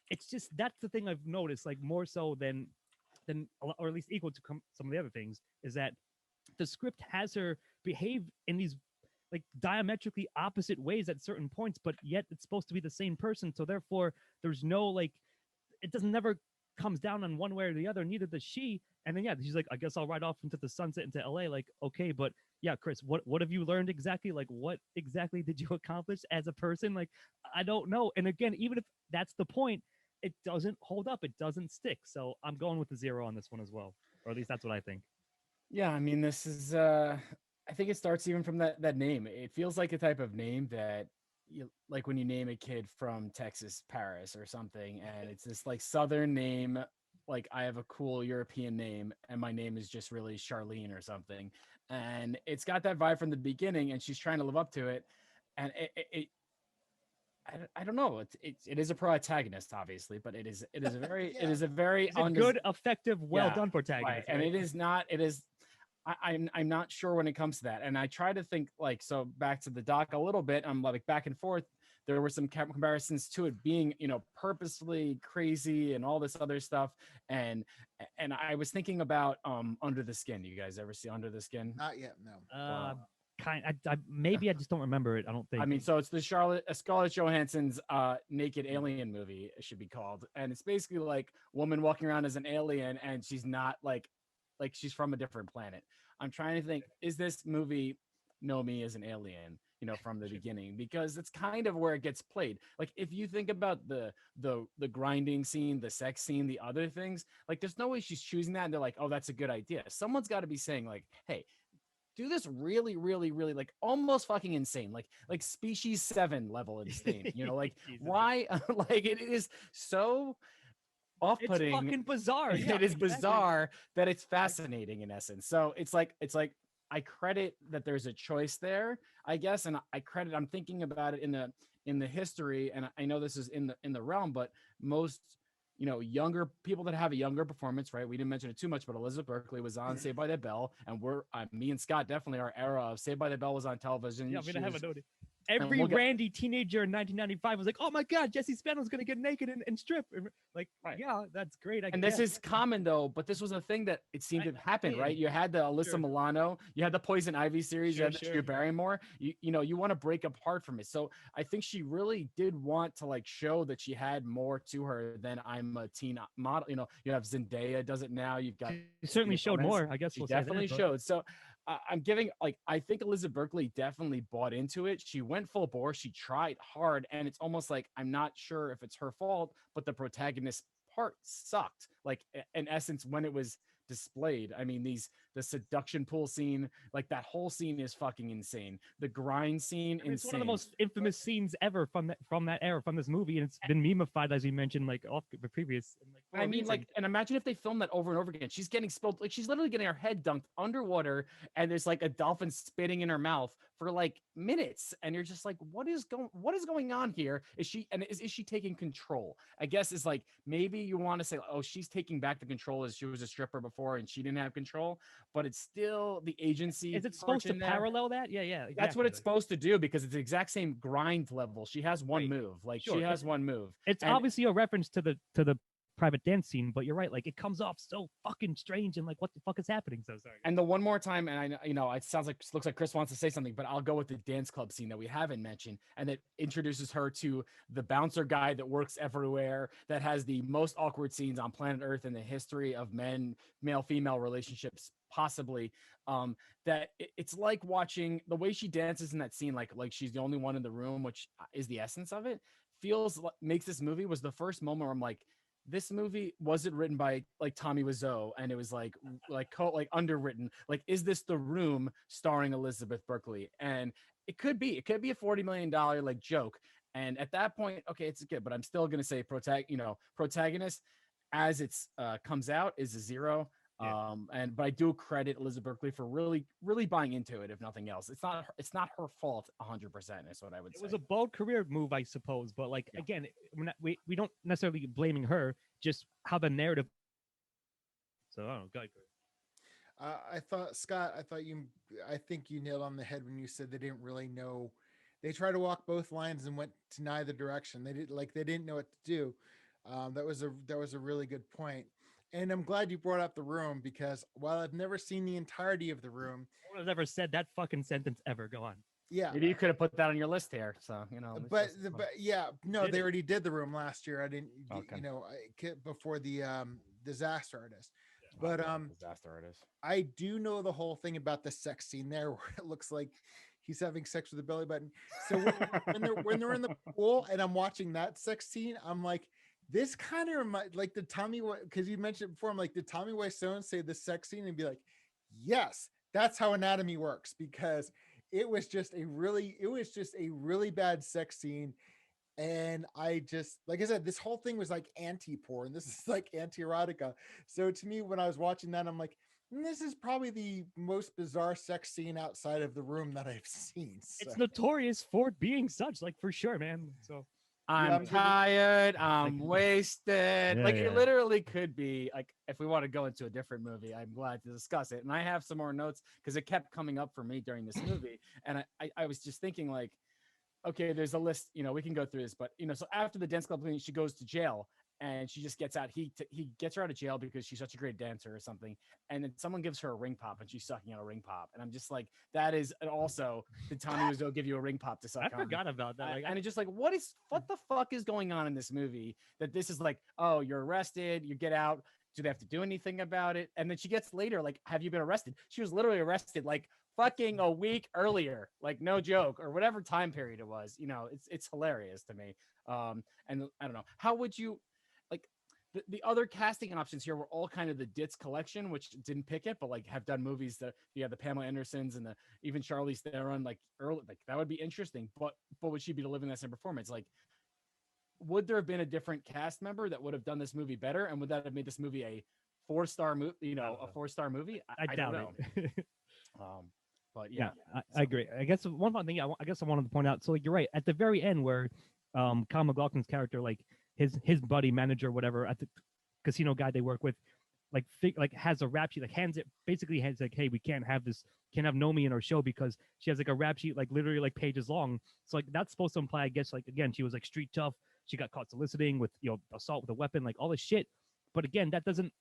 Speaker 3: it's just, that's the thing I've noticed, like more so than or at least equal to some of the other things, is that the script has her behave in these like diametrically opposite ways at certain points, but yet it's supposed to be the same person. So therefore, there's no like, it doesn't never comes down on one way or the other. Neither does she. And then yeah, she's like, I guess I'll ride off into the sunset into LA. Like, okay, but yeah, Chris, what have you learned exactly? Like, what exactly did you accomplish as a person? Like, I don't know. And again, even if that's the point, it doesn't hold up. It doesn't stick. So I'm going with the 0 on this one as well, or at least that's what I think.
Speaker 1: Yeah, I mean, this is I think it starts even from that name. It feels like a type of name that you like when you name a kid from Texas, Paris or something, and it's this like southern name. Like, I have a cool European name and my name is just really Charlene or something. And it's got that vibe from the beginning, and she's trying to live up to it. And I don't know. It is a protagonist, obviously, but it is a very
Speaker 4: Yeah.
Speaker 1: it is a very
Speaker 3: Good, effective, well
Speaker 1: Yeah,
Speaker 3: done protagonist.
Speaker 1: right. And it is not. It is. I'm not sure when it comes to that. And I try to think, like, so back to the doc a little bit. I'm like back and forth. There were some comparisons to it being, purposefully crazy and all this other stuff. And I was thinking about Under the Skin. You guys ever see Under the Skin?
Speaker 4: not yet. No.
Speaker 1: Wow.
Speaker 3: Maybe I just don't remember it. I don't think.
Speaker 1: I mean, so it's the Scarlett Johansson's naked alien movie, it should be called. And it's basically like woman walking around as an alien, and she's not like she's from a different planet. I'm trying to think, is this movie know me as an alien, from the beginning? Because it's kind of where it gets played. Like, if you think about the grinding scene, the sex scene, the other things, like there's no way she's choosing that and they're like, oh, that's a good idea. Someone's got to be saying like, hey, do this really, really, really like almost fucking insane, like Species 7 level insane. Like why? Like it is so off-putting.
Speaker 3: It's fucking bizarre. Yeah,
Speaker 1: it is bizarre that it's fascinating in essence. So it's like I credit that there's a choice there, I guess, and I'm thinking about it in the history, and I know this is in the realm, but most younger people that have a younger performance, right? We didn't mention it too much, but Elizabeth Berkley was on Saved by the Bell, and me and Scott definitely our era of Saved by the Bell was on television.
Speaker 3: Yeah, I mean, I haven't noticed.
Speaker 1: And
Speaker 3: Every randy teenager in 1995 was like, "Oh my God, Jesse Spano's gonna get naked and strip." Like, yeah, that's great.
Speaker 1: This is common though, but this was a thing that it seemed to happen, right? You had the Alyssa Milano, you had the Poison Ivy series, you had the Drew Barrymore. You want to break apart from it. So I think she really did want to like show that she had more to her than I'm a teen model. You have Zendaya does it now. You've got
Speaker 3: she certainly showed more. I guess
Speaker 1: she definitely showed. So I'm giving I think Elizabeth Berkley definitely bought into it. She went full bore. She tried hard, and it's almost like I'm not sure if it's her fault, but the protagonist part sucked. Like in essence, when it was displayed, I mean, the seduction pool scene, like that whole scene is fucking insane. The grind scene,
Speaker 3: it's one of the most infamous scenes ever from that era, from this movie, and it's been memeified, as you mentioned, like off the previous.
Speaker 1: I mean, like, and imagine if they filmed that over and over again. She's getting spilled, like she's literally getting her head dunked underwater, and there's like a dolphin spitting in her mouth for like minutes, and you're just like, what is going on here? Is she taking control? I guess it's like maybe you want to say, oh, she's taking back the control as she was a stripper before and she didn't have control, but it's still the agency.
Speaker 3: Is it supposed to parallel that? Yeah, exactly.
Speaker 1: That's what it's supposed to do, because it's the exact same grind level. She has one move, like she has one move.
Speaker 3: It's obviously a reference to the private dance scene, but you're right, like it comes off so fucking strange and like what the fuck is happening. So sorry.
Speaker 1: And the one more time, and it sounds like looks like Chris wants to say something, but I'll go with the dance club scene that we haven't mentioned, and that introduces her to the bouncer guy that works everywhere, that has the most awkward scenes on planet Earth in the history of male-female relationships, possibly. That it's like watching the way she dances in that scene, like she's the only one in the room, which is the essence of it. Makes this movie was the first moment where I'm like, this movie wasn't written by like Tommy Wiseau, and it was like underwritten. Like, is this The Room starring Elizabeth Berkley? And it could be a $40 million like joke. And at that point, okay, it's good, but I'm still gonna say protagonist as it's comes out is a 0.
Speaker 3: Yeah.
Speaker 1: But I do credit Elizabeth Berkley for really, really buying into it. If nothing else, it's not her fault 100%. Is what I would say.
Speaker 3: It was a bold career move, I suppose, but like again, we don't necessarily blaming her, just how the narrative. So I don't know, go ahead.
Speaker 4: I thought, Scott, I think you nailed on the head when you said they didn't really know. They tried to walk both lines and went to neither direction. They didn't know what to do. That was a really good point. And I'm glad you brought up The Room, because while I've never seen the entirety of The Room,
Speaker 3: no one has ever said that fucking sentence ever. Go on.
Speaker 4: Yeah,
Speaker 1: maybe you could have put that on your list here. So
Speaker 4: but they already did The Room last year. I didn't, before the Disaster Artist. But
Speaker 1: Disaster Artist.
Speaker 4: I do know the whole thing about the sex scene there, where it looks like he's having sex with a belly button. So when they're in the pool and I'm watching that sex scene, I'm like, this kind of reminds, like the Tommy, because you mentioned it before, I'm like, did Tommy Wiseau say the sex scene and be like, yes, that's how Anatomy works, because it was just a really bad sex scene. And I just, like I said, this whole thing was like anti-porn. This is like anti-erotica. So to me, when I was watching that, I'm like, this is probably the most bizarre sex scene outside of The Room that I've seen. So.
Speaker 3: It's notorious for being such, like, for sure, man. So
Speaker 1: I'm tired. I'm wasted. It literally could be like, if we want to go into a different movie, I'm glad to discuss it. And I have some more notes because it kept coming up for me during this movie. And I was just thinking, like, okay, there's a list, we can go through this, but so after the dance club, she goes to jail and she just gets out. He gets her out of jail because she's such a great dancer or something. And then someone gives her a ring pop and she's sucking on a ring pop. And I'm just like, that is, and also did Tommy Wiseau give you a ring pop to suck on?
Speaker 3: I forgot about that.
Speaker 1: And it's just like, what the fuck is going on in this movie? That this is like, oh, you're arrested, you get out. Do they have to do anything about it? And then she gets later, like, have you been arrested? She was literally arrested like fucking a week earlier, like no joke, or whatever time period it was. It's hilarious to me. And I don't know, how would you, like, the other casting options here were all kind of the Ditz collection, which didn't pick it, but like have done movies that the Pamela Andersons and even Charlize Theron, like early, like that would be interesting. But would she be delivering that same performance? Like, would there have been a different cast member that would have done this movie better, and would that have made this movie a 4-star movie? A 4-star movie?
Speaker 3: I doubt it.
Speaker 1: But yeah,
Speaker 3: I agree. I guess one fun thing I wanted to point out. So like, you're right. At the very end, where Kyle MacLachlan's character, like, his buddy manager, whatever, at the casino guy they work with, like has a rap sheet, like hands like, hey, we can't have Nomi in our show because she has like a rap sheet like literally like pages long. So like that's supposed to imply, I guess, like again, she was like street tough. She got caught soliciting with assault with a weapon, like all this shit. But again, that doesn't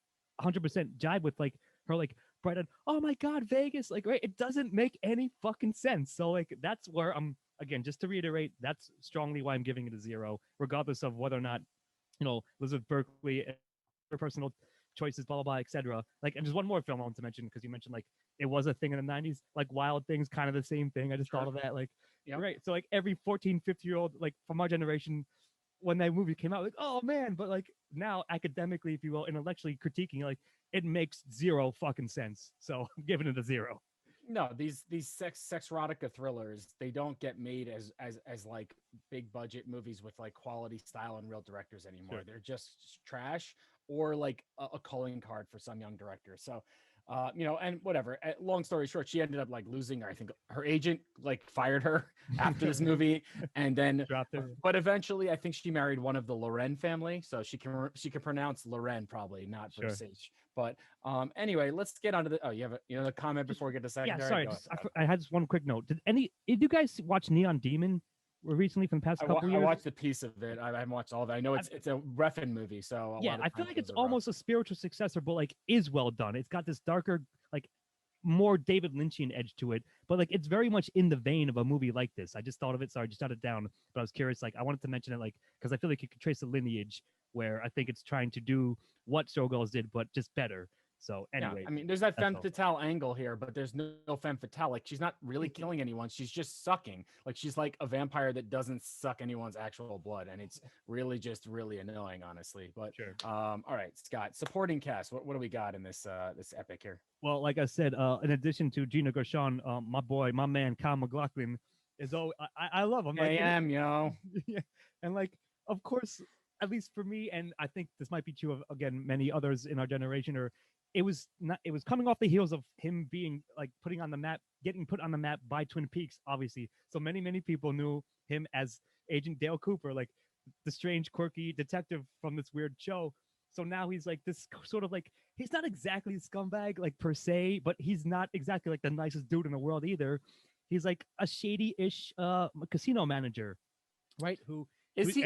Speaker 3: 100% jive with like her like bright oh my god, Vegas, like, right? It doesn't make any fucking sense. So like that's where I'm, again, just to reiterate, that's strongly why I'm giving it a 0, regardless of whether or not Elizabeth Berkley, her personal choices, blah blah blah, etc. Like, and there's one more film I want to mention because you mentioned like it was a thing in the 90s, like Wild Things, kind of the same thing. I just thought of that, like, right. So like every 14, 50-year-old like from our generation, when that movie came out, like, oh man, but like now academically, if you will, intellectually critiquing, like it makes 0 fucking sense. So I'm giving it a 0.
Speaker 1: No, these sex erotica thrillers, they don't get made as like big budget movies with like quality style and real directors anymore.
Speaker 3: Sure.
Speaker 1: They're just trash or like a calling card for some young director. So and whatever. Long story short, she ended up like losing her. I think her agent like fired her after this movie, and then
Speaker 3: dropped her.
Speaker 1: But eventually, I think she married one of the Loren family, so she can pronounce Loren, probably not Versace. But anyway, let's get on to the. Oh, you have a comment before we get to secondary.
Speaker 3: Yeah, sorry. I had just one quick note. Did you guys watch Neon Demon recently from the past couple years?
Speaker 1: I watched a piece of it. I haven't watched all of it. I know it's a Refn movie, so
Speaker 3: I feel like it's almost a spiritual successor, but like is well done. It's got this darker, like more David Lynchian edge to it, but like it's very much in the vein of a movie like this. I just thought of it. Sorry, I just jotted it down, but I was curious. Like I wanted to mention it, like because I feel like you could trace a lineage where I think it's trying to do what Showgirls did, but just better. So anyway,
Speaker 1: I mean, there's that femme fatale angle here, but there's no femme fatale. Like she's not really killing anyone; she's just sucking. Like she's like a vampire that doesn't suck anyone's actual blood, and it's really just really annoying, honestly. But
Speaker 3: sure.
Speaker 1: All right, Scott, supporting cast. What do we got in this this epic here?
Speaker 3: Well, like I said, in addition to Gina Gershon, my man Kyle MacLachlan is I love him.
Speaker 1: Like, yo.
Speaker 3: Yeah, and like of course, at least for me, and I think this might be true of again many others in our generation, or it was coming off the heels of him being like getting put on the map by Twin Peaks, obviously. So many people knew him as Agent Dale Cooper, like the strange, quirky detective from this weird show. So now he's like this sort of like, he's not exactly a scumbag like per se, but he's not exactly like the nicest dude in the world either. He's like a shady-ish casino manager, right?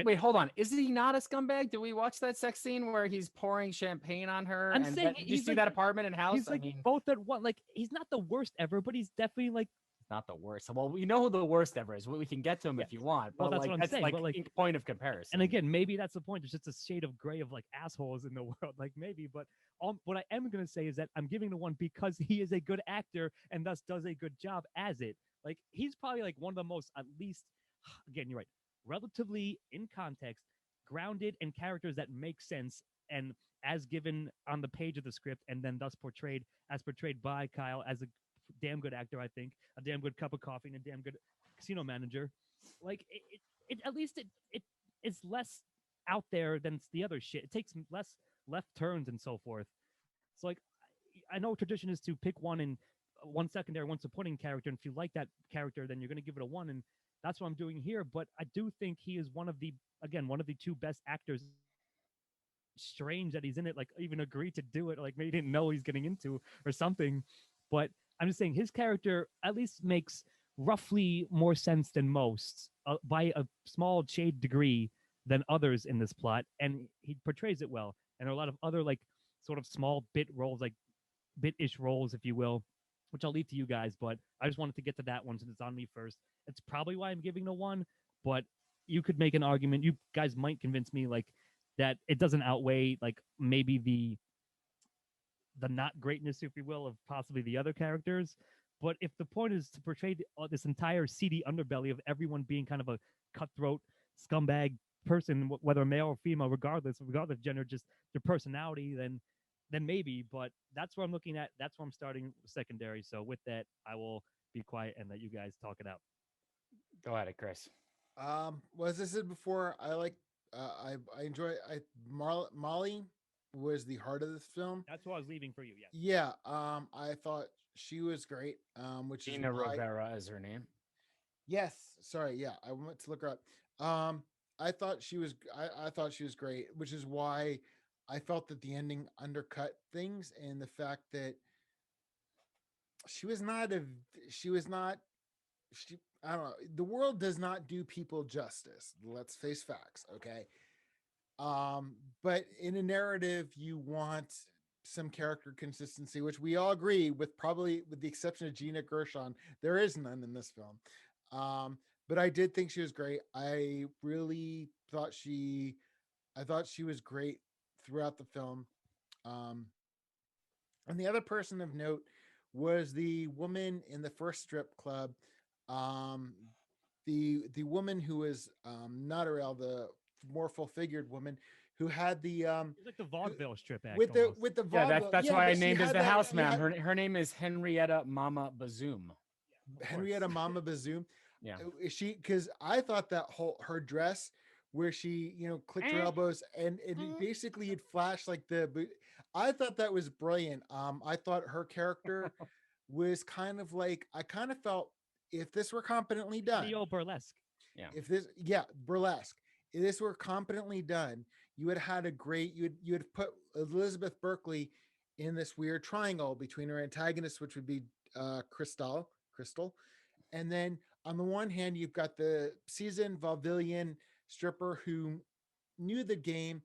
Speaker 1: Wait, hold on. Is he not a scumbag? Did we watch that sex scene where he's pouring champagne on her? Did you see that apartment and house?
Speaker 3: He's like both at one. Like he's not the worst ever, but he's definitely like
Speaker 1: not the worst. Well, we know who the worst ever is. We can get to him if you want. But
Speaker 3: that's what I'm saying.
Speaker 1: Like,
Speaker 3: but like
Speaker 1: point of comparison.
Speaker 3: And again, maybe that's the point. There's just a shade of gray of like assholes in the world. Like maybe, but what I am going to say is that I'm giving the one because he is a good actor and thus does a good job as it. Like he's probably like one of the most, at least, again, you're right, relatively in context, grounded in characters that make sense and as given on the page of the script and then thus portrayed by Kyle as a damn good actor, I think, a damn good cup of coffee and a damn good casino manager. Like it at least it is less out there than the other shit. It takes less left turns and so forth. So like I know tradition is to pick one secondary, one supporting character, and if you like that character, then you're going to give it a 1, and that's what I'm doing here. But I do think he is one of the 2 best actors. Strange that he's in it, like even agreed to do it, like maybe he didn't know he's getting into or something. But I'm just saying his character at least makes roughly more sense than most by a small shade degree than others in this plot, and he portrays it well. And there are a lot of other like sort of small bit roles, like bit-ish roles, if you will, which I'll leave to you guys. But I just wanted to get to that one since it's on me first. It's probably why I'm giving it a 1, but you could make an argument. You guys might convince me like that it doesn't outweigh like maybe the not greatness, if you will, of possibly the other characters. But if the point is to portray this entire seedy underbelly of everyone being kind of a cutthroat scumbag person, whether male or female, regardless of gender, just their personality, then maybe. But that's what I'm looking at. That's where I'm starting secondary. So with that, I will be quiet and let you guys talk it out.
Speaker 1: Go at it, Chris.
Speaker 4: Well, as I said before, I enjoy Molly was the heart of this film.
Speaker 3: That's what I was leaving for you.
Speaker 4: Yeah. I thought she was great. Which
Speaker 1: Gina Rivera is her name.
Speaker 4: Yes. Sorry. Yeah. I went to look her up. I thought she was I thought she was great, which is why I felt that the ending undercut things, and the fact that she was not a she was not she I don't know. The world does not do people justice. Let's face facts, okay? But in a narrative, you want some character consistency, which we all agree with, probably with the exception of Gina Gershon, there is none in this film. But I did think she was great. I really thought I thought she was great throughout the film. Um, and the other person of note was the woman in the first strip club. Um, the woman who was not Ariel, the more full figured woman who had the
Speaker 3: It's like the vaudeville strip act
Speaker 4: with
Speaker 3: almost.
Speaker 4: the
Speaker 1: Yeah,
Speaker 4: vaudeville.
Speaker 1: that's
Speaker 4: Yeah,
Speaker 1: why I
Speaker 4: but she
Speaker 1: named as
Speaker 4: had
Speaker 1: the
Speaker 4: that.
Speaker 1: house
Speaker 4: Yeah,
Speaker 1: ma'am. Her name is Henrietta Mama Bazoom.
Speaker 3: Of
Speaker 4: Henrietta
Speaker 3: course.
Speaker 4: Mama Bazoom.
Speaker 1: Yeah.
Speaker 4: Is she? Because I thought that whole her dress where she clicked her elbows and basically it flashed like I thought that was brilliant. I thought her character was kind of like, I kind of felt if this were competently done,
Speaker 3: Neo burlesque.
Speaker 1: Yeah.
Speaker 4: if this burlesque, if this were competently done, you would have had a great, you would put Elizabeth Berkley in this weird triangle between her antagonists, which would be Crystal, and then on the one hand you've got the seasoned vaudevillian stripper who knew the game,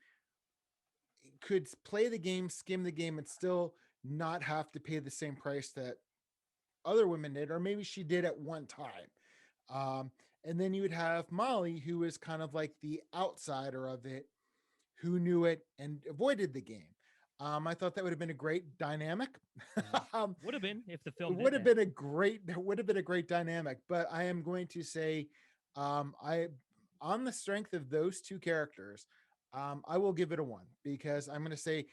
Speaker 4: could play the game, skim the game, and still not have to pay the same price that other women did, or maybe she did at one time. Um, and then you would have Molly, who was kind of like the outsider of it, who knew it and avoided the game. I thought that would have been a great dynamic.
Speaker 3: Would have been if the film
Speaker 4: It would
Speaker 3: did
Speaker 4: have
Speaker 3: that.
Speaker 4: been there would have been a great dynamic. But I am going to say, I on the strength of those two characters, I will give it a 1, because I'm going to say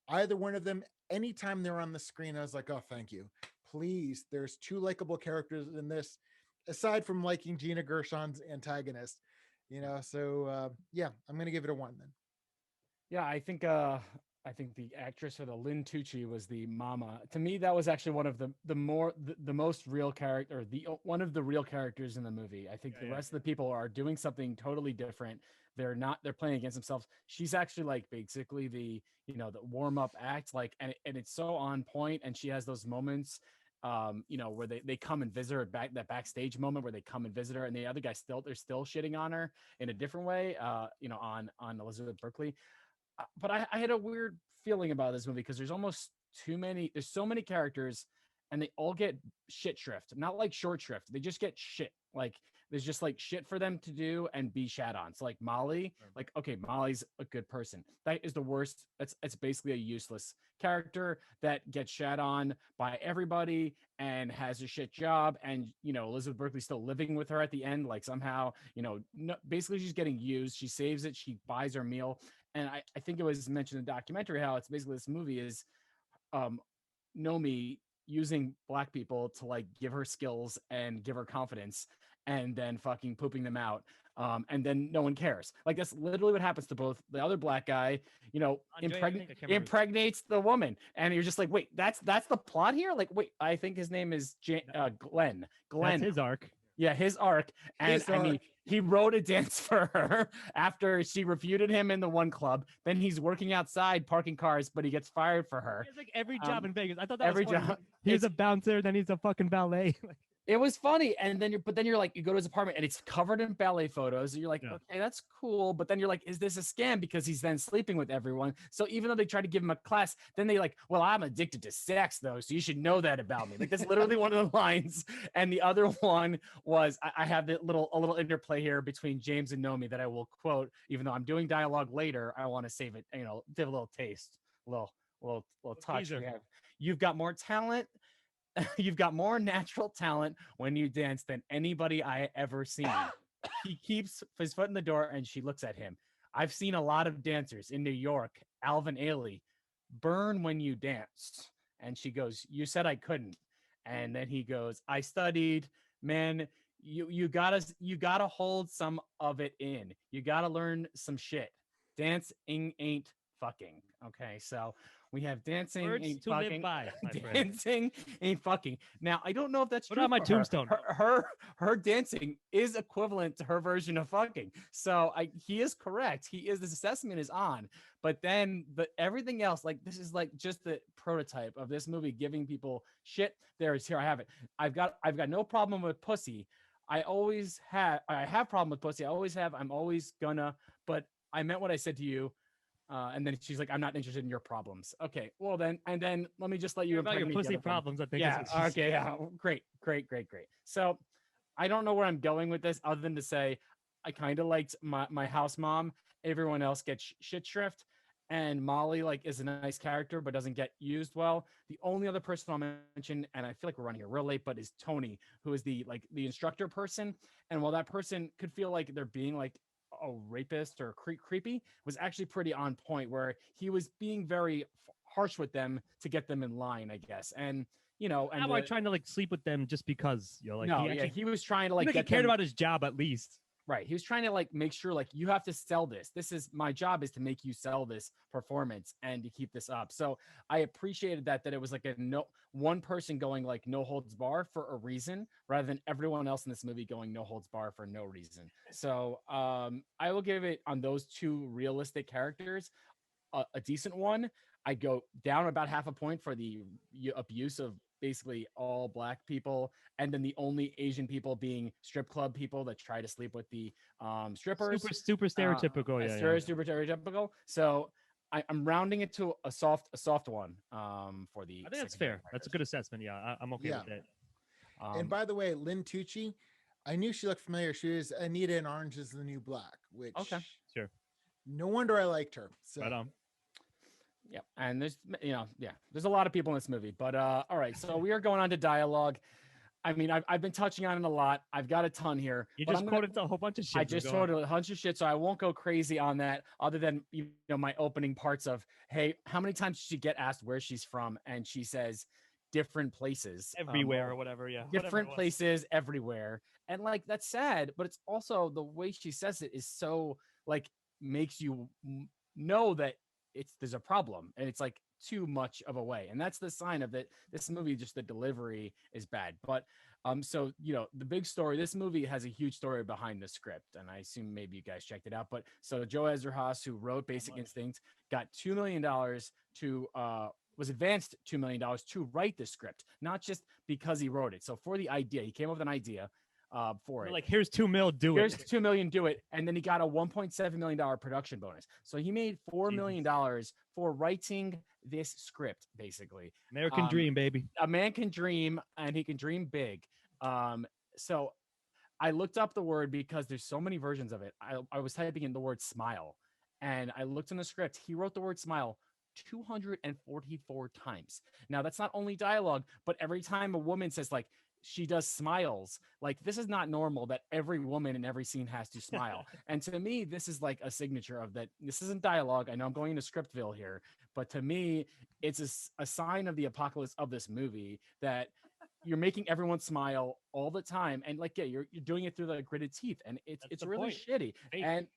Speaker 4: either one of them, anytime they're on the screen, I was like, oh, thank you. Please, there's 2 likable characters in this, aside from liking Gina Gershon's antagonist. So yeah, I'm going to give it a 1 then.
Speaker 1: Yeah, I think the actress for the Lynn Tucci was the mama. To me, that was actually one of the most real character, one of the real characters in the movie. I think the rest of the people are doing something totally different. They're playing against themselves. She's actually like basically the the warm up act, like, and it's so on point. And she has those moments, where they come and visit her that backstage moment where they come and visit her, and the other guy they're still shitting on her in a different way, on Elizabeth Berkley. But I had a weird feeling about this movie because there's almost there's so many characters, and they all get shit shrift, not like short shrift. They just get shit. Like there's just like shit for them to do and be shat on. So like Molly, like, okay, Molly's a good person. That is the worst. It's basically a useless character that gets shat on by everybody and has a shit job. And Elizabeth Berkley's still living with her at the end, like somehow, no, basically she's getting used. She saves it. She buys her meal. And I think it was mentioned in the documentary how it's basically this movie is Nomi using black people to like give her skills and give her confidence, and then fucking pooping them out. And then no one cares. Like that's literally what happens to both the other black guy, impregnates the woman. And you're just like, wait, that's the plot here? Like, wait, I think his name is Glenn.
Speaker 3: That's his arc.
Speaker 1: Yeah, his arc. And I mean, he wrote a dance for her after she refuted him in the one club. Then he's working outside parking cars, but he gets fired for her.
Speaker 3: He has like every job in Vegas. I thought that
Speaker 1: every
Speaker 3: was funny.
Speaker 1: job.
Speaker 3: He's a bouncer, then he's a fucking ballet.
Speaker 1: It was funny. And then you're like, you go to his apartment and it's covered in ballet photos. And you're like, okay, that's cool. But then you're like, is this a scam? Because he's then sleeping with everyone. So even though they try to give him a class, then they like, well, I'm addicted to sex though. So you should know that about me. Like that's literally one of the lines. And the other one was, I have a little interplay here between James and Nomi that I will quote, even though I'm doing dialogue later, I want to save it, give a little taste, a little touch. You've got more talent. You've got more natural talent when you dance than anybody I ever seen. He keeps his foot in the door and she looks at him. I've seen a lot of dancers in New York, Alvin Ailey, burn when you danced. And she goes, you said I couldn't. And then he goes, I studied, man. You gotta hold some of it in. You gotta learn some shit. Dancing ain't fucking. Okay. So We have dancing
Speaker 3: Words
Speaker 1: ain't
Speaker 3: to live
Speaker 1: fucking.
Speaker 3: by, my friend.
Speaker 1: Dancing ain't fucking. Now I don't know if that's
Speaker 3: Put
Speaker 1: true.
Speaker 3: on my
Speaker 1: for her.
Speaker 3: tombstone.
Speaker 1: Her dancing is equivalent to her version of fucking. So he is correct. This assessment is on. But then everything else, like this is like just the prototype of this movie giving people shit. Here I have it. I've got no problem with pussy. I have problem with pussy. I always have. I'm always gonna. But I meant what I said to you. And then she's like, I'm not interested in your problems. Okay, well then, and then let me just let you
Speaker 3: about your pussy problems. I think.
Speaker 1: Yeah. Okay. Yeah. Great. So I don't know where I'm going with this, other than to say, I kind of liked my house mom. Everyone else gets shit shrift, and Molly like is a nice character but doesn't get used well. The only other person I'll mention, and I feel like we're running here real late, but is Tony, who is the instructor person. And while that person could feel like they're being like a rapist or creepy, was actually pretty on point, where he was being very harsh with them to get them in line, I guess. And
Speaker 3: and we're trying to like sleep with them just because like
Speaker 1: he was trying to like
Speaker 3: he cared about his job at least.
Speaker 1: Right. He was trying to like make sure like you have to sell this. This is my job, is to make you sell this performance and to keep this up. So I appreciated that it was like one person going like no holds bar for a reason, rather than everyone else in this movie going no holds bar for no reason. So I will give it, on those two realistic characters, a decent one. I go down about half a point for the abuse of basically all Black people, and then the only Asian people being strip club people that try to sleep with the strippers.
Speaker 3: Super stereotypical.
Speaker 1: Super stereotypical. So I'm rounding it to a soft one for the.
Speaker 3: I think that's fair. That's a good assessment. Yeah, I'm okay with that.
Speaker 4: And by the way, Lynn Tucci, I knew she looked familiar. She was Anita in Orange is the New Black, which
Speaker 3: sure.
Speaker 4: No wonder I liked her. So.
Speaker 3: Right on.
Speaker 1: Yeah, and there's a lot of people in this movie, but all right, so we are going on to dialogue. I mean, I've been touching on it a lot. I've got a ton here.
Speaker 3: You just quoted a whole bunch of shit.
Speaker 1: I just quoted a bunch of shit, so I won't go crazy on that, other than my opening parts of, hey, how many times did she get asked where she's from, and she says different places,
Speaker 3: everywhere or whatever. Yeah,
Speaker 1: different places everywhere, and like that's sad, but it's also the way she says it is so like makes you know that there's a problem, and it's like too much of a way, and that's the sign of that this movie, just the delivery is bad. But so the big story, this movie has a huge story behind the script, and I assume maybe you guys checked it out. But so Joe Ezrahaas, who wrote Basic Instinct, got $2 million to was advanced $2 million to write the script, not just because he wrote it. So for the idea, he came up with an idea for it.
Speaker 3: Like, here's $2 million, do it.
Speaker 1: Here's $2 million, do it. And then he got a $1.7 million production bonus. So he made $4 million for writing this script, basically.
Speaker 3: American dream, baby.
Speaker 1: A man can dream, and he can dream big. So I looked up the word because there's so many versions of it. I was typing in the word smile, and I looked in the script. He wrote the word smile 244 times. Now, that's not only dialogue, but every time a woman says, like, she does smiles, like, this is not normal that every woman in every scene has to smile. And to me, this is like a signature of that. This isn't dialogue. I know I'm going into Scriptville here, but to me, it's a sign of the apocalypse of this movie, that you're making everyone smile all the time. And like, yeah, you're doing it through the gritted teeth, and it's really shitty. Fake. And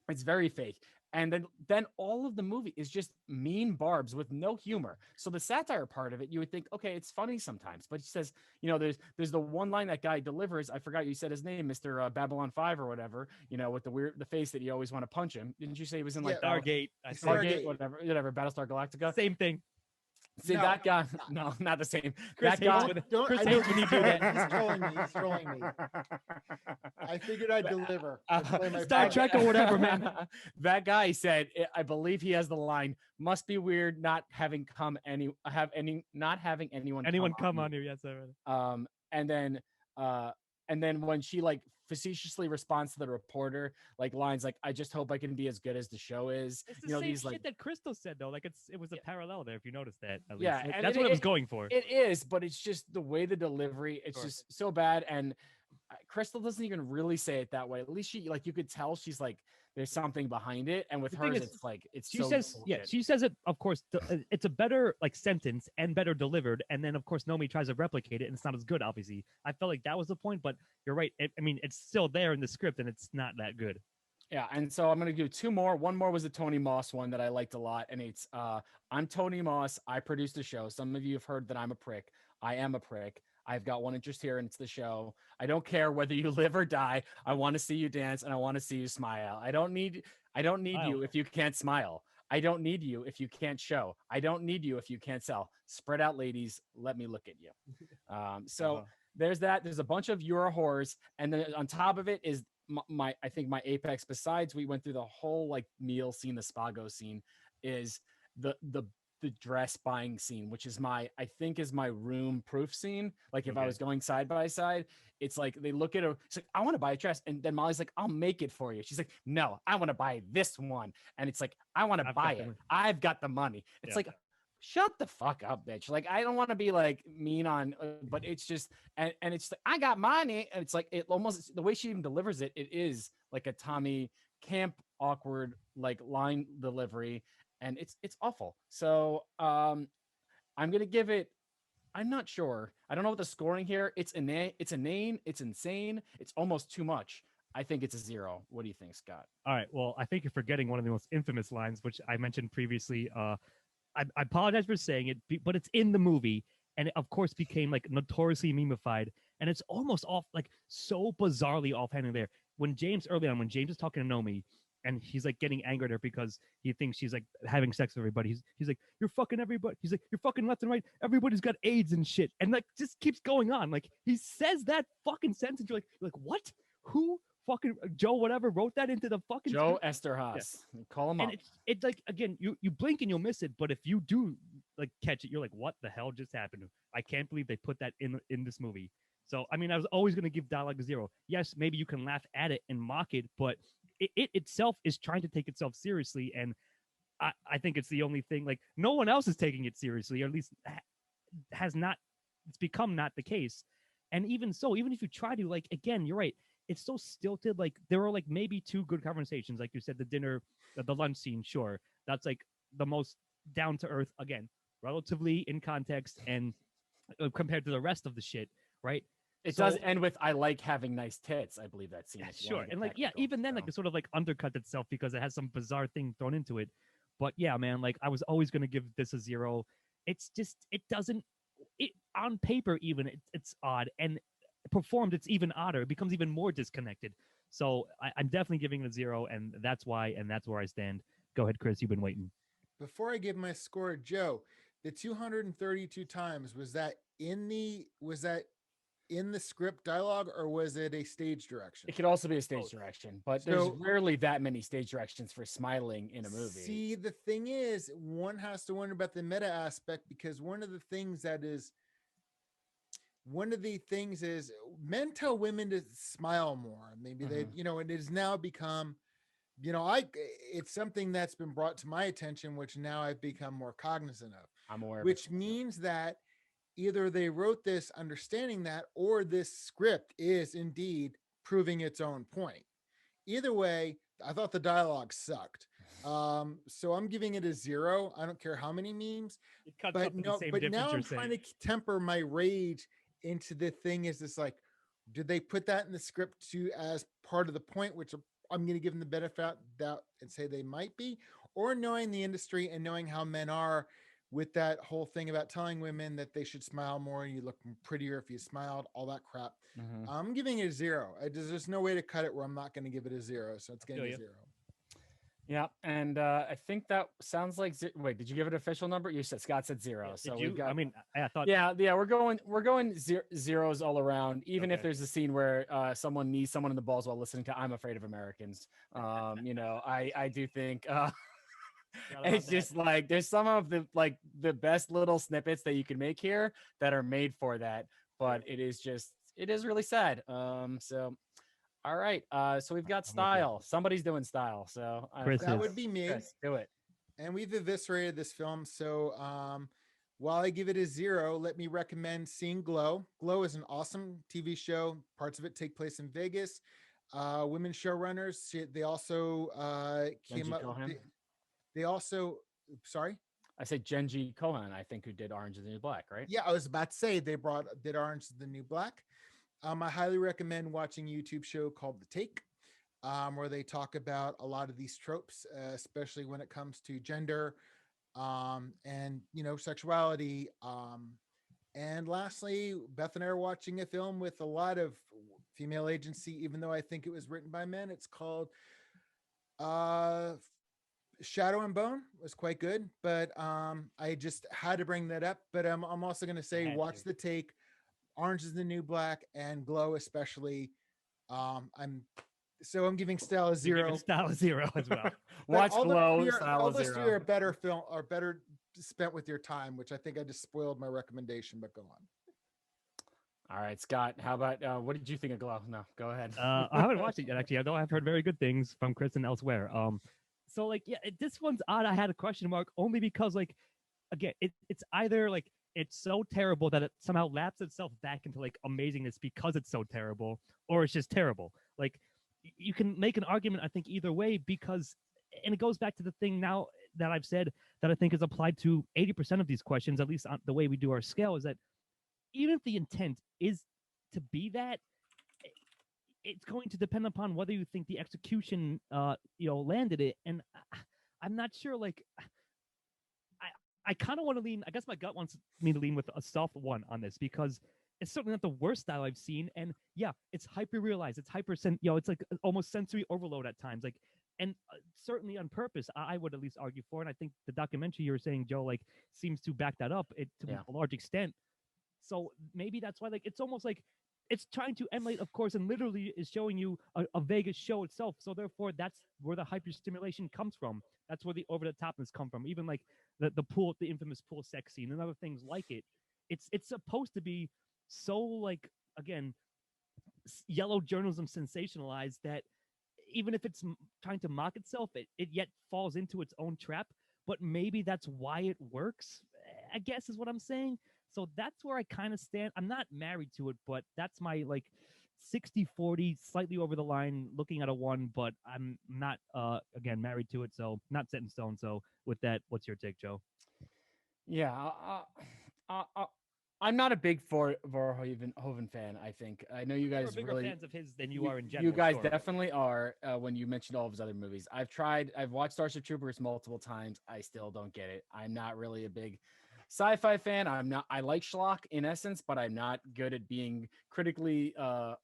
Speaker 1: it's very fake. And then all of the movie is just mean barbs with no humor. So the satire part of it, you would think, okay, it's funny sometimes. But he says, there's the one line that guy delivers. I forgot you said his name, Mr. Babylon 5 or whatever, with the face that you always want to punch him. Didn't you say he was in like
Speaker 3: Stargate?
Speaker 1: Stargate, whatever, Battlestar Galactica.
Speaker 3: Same thing.
Speaker 1: See, that guy, no, not the same.
Speaker 3: Chris hates when you do that.
Speaker 4: He's trolling me. I figured I'd deliver.
Speaker 3: Star Trek or whatever, man.
Speaker 1: That guy said, I believe he has the line, "Must be weird not having anyone
Speaker 3: come on here." Yes, I read
Speaker 1: it. And then when she like facetiously responds to the reporter, like lines like, "I just hope I can be as good as the show is."
Speaker 3: It's the same
Speaker 1: these
Speaker 3: shit
Speaker 1: like
Speaker 3: that Crystal said though. Like it was a parallel there. If you noticed that, at least.
Speaker 1: Yeah,
Speaker 3: like,
Speaker 1: and
Speaker 3: that's what it was going for.
Speaker 1: It is, but it's just the way the delivery. It's just so bad, and Crystal doesn't even really say it that way. At least she, like, you could tell she's like, there's something behind it, and with hers, it's like
Speaker 3: she says, she says it. Of course, it's a better like sentence and better delivered, and then of course Nomi tries to replicate it, and it's not as good. Obviously, I felt like that was the point, but you're right. I mean, it's still there in the script, and it's not that good.
Speaker 1: Yeah, and so I'm gonna do two more. One more was the Tony Moss one that I liked a lot, and it's I'm Tony Moss. I produced a show. Some of you have heard that I'm a prick. I am a prick. I've got one interest here, and it's the show. I don't care whether you live or die. I want to see you dance, and I want to see you smile. I don't need you if you can't smile. I don't need you if you can't show. I don't need you if you can't sell. Spread out, ladies. Let me look at you. So there's that. There's a bunch of Euro horrors, and then on top of it is my I think my apex. Besides, we went through the whole like meal scene, the Spago scene, is the dress buying scene, which is I think is my room proof scene. Like if I was going side by side, it's like they look at her, it's like, I want to buy a dress. And then Molly's like, I'll make it for you. She's like, no, I want to buy this one. And it's like, I want to buy it. I've got the money. It's like, shut the fuck up, bitch. Like, I don't want to be like mean on, but it's just, and it's like, I got money. And it's like, it almost, the way she even delivers it, it is like a Tommy Camp awkward, like line delivery. And it's awful. So I'm going to give it, I'm not sure. I don't know what the scoring here. It's inane. It's inane. It's insane. It's almost too much. I think it's a 0. What do you think, Scott?
Speaker 3: All right. Well, I think you're forgetting one of the most infamous lines, which I mentioned previously. I apologize for saying it, but it's in the movie, and it, of course, became like notoriously memeified, and it's almost off, like so bizarrely offhanded there. When James is talking to Nomi, and he's like getting angry at her because he thinks she's like having sex with everybody. He's like, you're fucking everybody. He's like, you're fucking left and right. Everybody's got AIDS and shit, and like just keeps going on. Like he says that fucking sentence. You're like what? Who? Fucking Joe, whatever, wrote that into the fucking
Speaker 1: Joe Esterhaas. Yeah. Call him
Speaker 3: and
Speaker 1: up.
Speaker 3: It's like, again, you blink and you'll miss it, but if you do like catch it, you're like, what the hell just happened? I can't believe they put that in this movie. So I mean, I was always going to give dialogue a 0. Yes, maybe you can laugh at it and mock it, but it itself is trying to take itself seriously, and I think it's the only thing, like no one else is taking it seriously, or at least has not. It's become not the case. And even so, even if you try to, like, again, you're right, it's so stilted. Like there were like maybe 2 good conversations, like you said, the dinner, the lunch scene. Sure, that's like the most down to earth, again, relatively in context and compared to the rest of the shit, right?
Speaker 1: It does end with "I like having nice tits." I believe that scene.
Speaker 3: Yeah, sure, and like even then, like it sort of like undercut itself because it has some bizarre thing thrown into it. But yeah, man, like I was always gonna give this a 0. It's just it doesn't. It on paper even it's odd, and performed it's even odder. It becomes even more disconnected. So I'm definitely giving it a 0, and that's why, and that's where I stand. Go ahead, Chris. You've been waiting.
Speaker 4: Before I give my score, Joe, the 232 times, was that in the script dialogue, or was it a stage direction?
Speaker 1: It could also be a stage direction, but there's rarely that many stage directions for smiling in a movie.
Speaker 4: See, the thing is, one has to wonder about the meta aspect, because one of the things is men tell women to smile more. Maybe they, it has now become, it's something that's been brought to my attention, which now I've become more cognizant of.
Speaker 1: I'm aware.
Speaker 4: Which means that either they wrote this understanding that, or this script is indeed proving its own point. Either way, I thought the dialogue sucked. So I'm giving it a 0. I don't care how many memes. But now I'm trying to temper my rage into the thing. Is this like, did they put that in the script as part of the point, which I'm going to give them the benefit of doubt and say they might be, or knowing the industry and knowing how men are with that whole thing about telling women that they should smile more and you look prettier if you smiled, all that crap. I'm giving it a 0. There's no way to cut it where I'm not going to give it a 0. So it's getting a 0.
Speaker 1: Yeah, and I think that sounds like. Wait, did you give it an official number? You said Scott said 0.
Speaker 3: Yeah,
Speaker 1: so we've got.
Speaker 3: I mean, I thought.
Speaker 1: Yeah, we're going zeros all around. Even if there's a scene where someone knees someone in the balls while listening to "I'm Afraid of Americans." I do think. It's just like there's some of the best little snippets that you can make here that are made for that, but it is really sad. So all right, so we've got style. Somebody's doing style, so
Speaker 4: that would be me.
Speaker 1: Chris, do it.
Speaker 4: And we've eviscerated this film, so while I give it a 0, let me recommend seeing Glow. Glow is an awesome TV show. Parts of it take place in Vegas. Women showrunners. They also came up. They also, sorry?
Speaker 1: I said Genji Cohen, I think, who did Orange is the New Black, right?
Speaker 4: Yeah, I was about to say did Orange is the New Black. I highly recommend watching a YouTube show called The Take. where they talk about a lot of these tropes, especially when it comes to gender, and sexuality. And lastly, Beth and I are watching a film with a lot of female agency, even though I think it was written by men. It's called uh, Shadow and Bone. Was quite good, but I just had to bring that up. But I'm also going to say watch The Take, Orange is the New Black, and Glow especially. I'm giving Style a 0.
Speaker 3: Style a 0 as well.
Speaker 1: Watch Glow, Style a 0.
Speaker 4: All those three are better film, are better spent with your time, which I think I just spoiled my recommendation, but go on.
Speaker 1: All right, Scott, how about what did you think of Glow? No, go ahead.
Speaker 3: I haven't watched it yet, actually, although I've heard very good things from Chris and elsewhere. So like, yeah, this one's odd. I had a question mark only because, like, again, it's either like it's so terrible that it somehow laps itself back into like amazingness because it's so terrible, or it's just terrible. Like, you can make an argument, I think, either way, because, and it goes back to the thing now that I've said that I think is applied to 80% of these questions, at least on the way we do our scale, is that even if the intent is to be that, it's going to depend upon whether you think the execution, landed it. And I'm not sure, like, I kind of want to lean, I guess my gut wants me to lean with a soft one on this, because it's certainly not the worst style I've seen. And yeah, it's hyper realized. It's it's like almost sensory overload at times. Like, and certainly on purpose, I would at least argue for. And I think the documentary you were saying, Joe, like, seems to back that up to a large extent. So maybe that's why, like, it's almost like it's trying to emulate, of course, and literally is showing you a Vegas show itself. So therefore, that's where the hyper stimulation comes from. That's where the over the topness come from. Even like the infamous pool sex scene and other things like it. It's supposed to be so, like, again, yellow journalism sensationalized that even if it's trying to mock itself, it yet falls into its own trap. But maybe that's why it works, I guess, is what I'm saying. So that's where I kind of stand. I'm not married to it, but that's my, like, 60-40, slightly over the line, looking at a 1, but I'm not, again, married to it, so not set in stone. So with that, what's your take, Joe?
Speaker 1: Yeah, I'm not a big Verhoeven fan. I think I know you guys
Speaker 3: are bigger
Speaker 1: really
Speaker 3: fans of his than you are in general.
Speaker 1: You guys definitely are. When you mentioned all of his other movies, I've watched Starship Troopers multiple times. I still don't get it. I'm not really a big sci-fi fan. I like schlock in essence, but I'm not good at being critically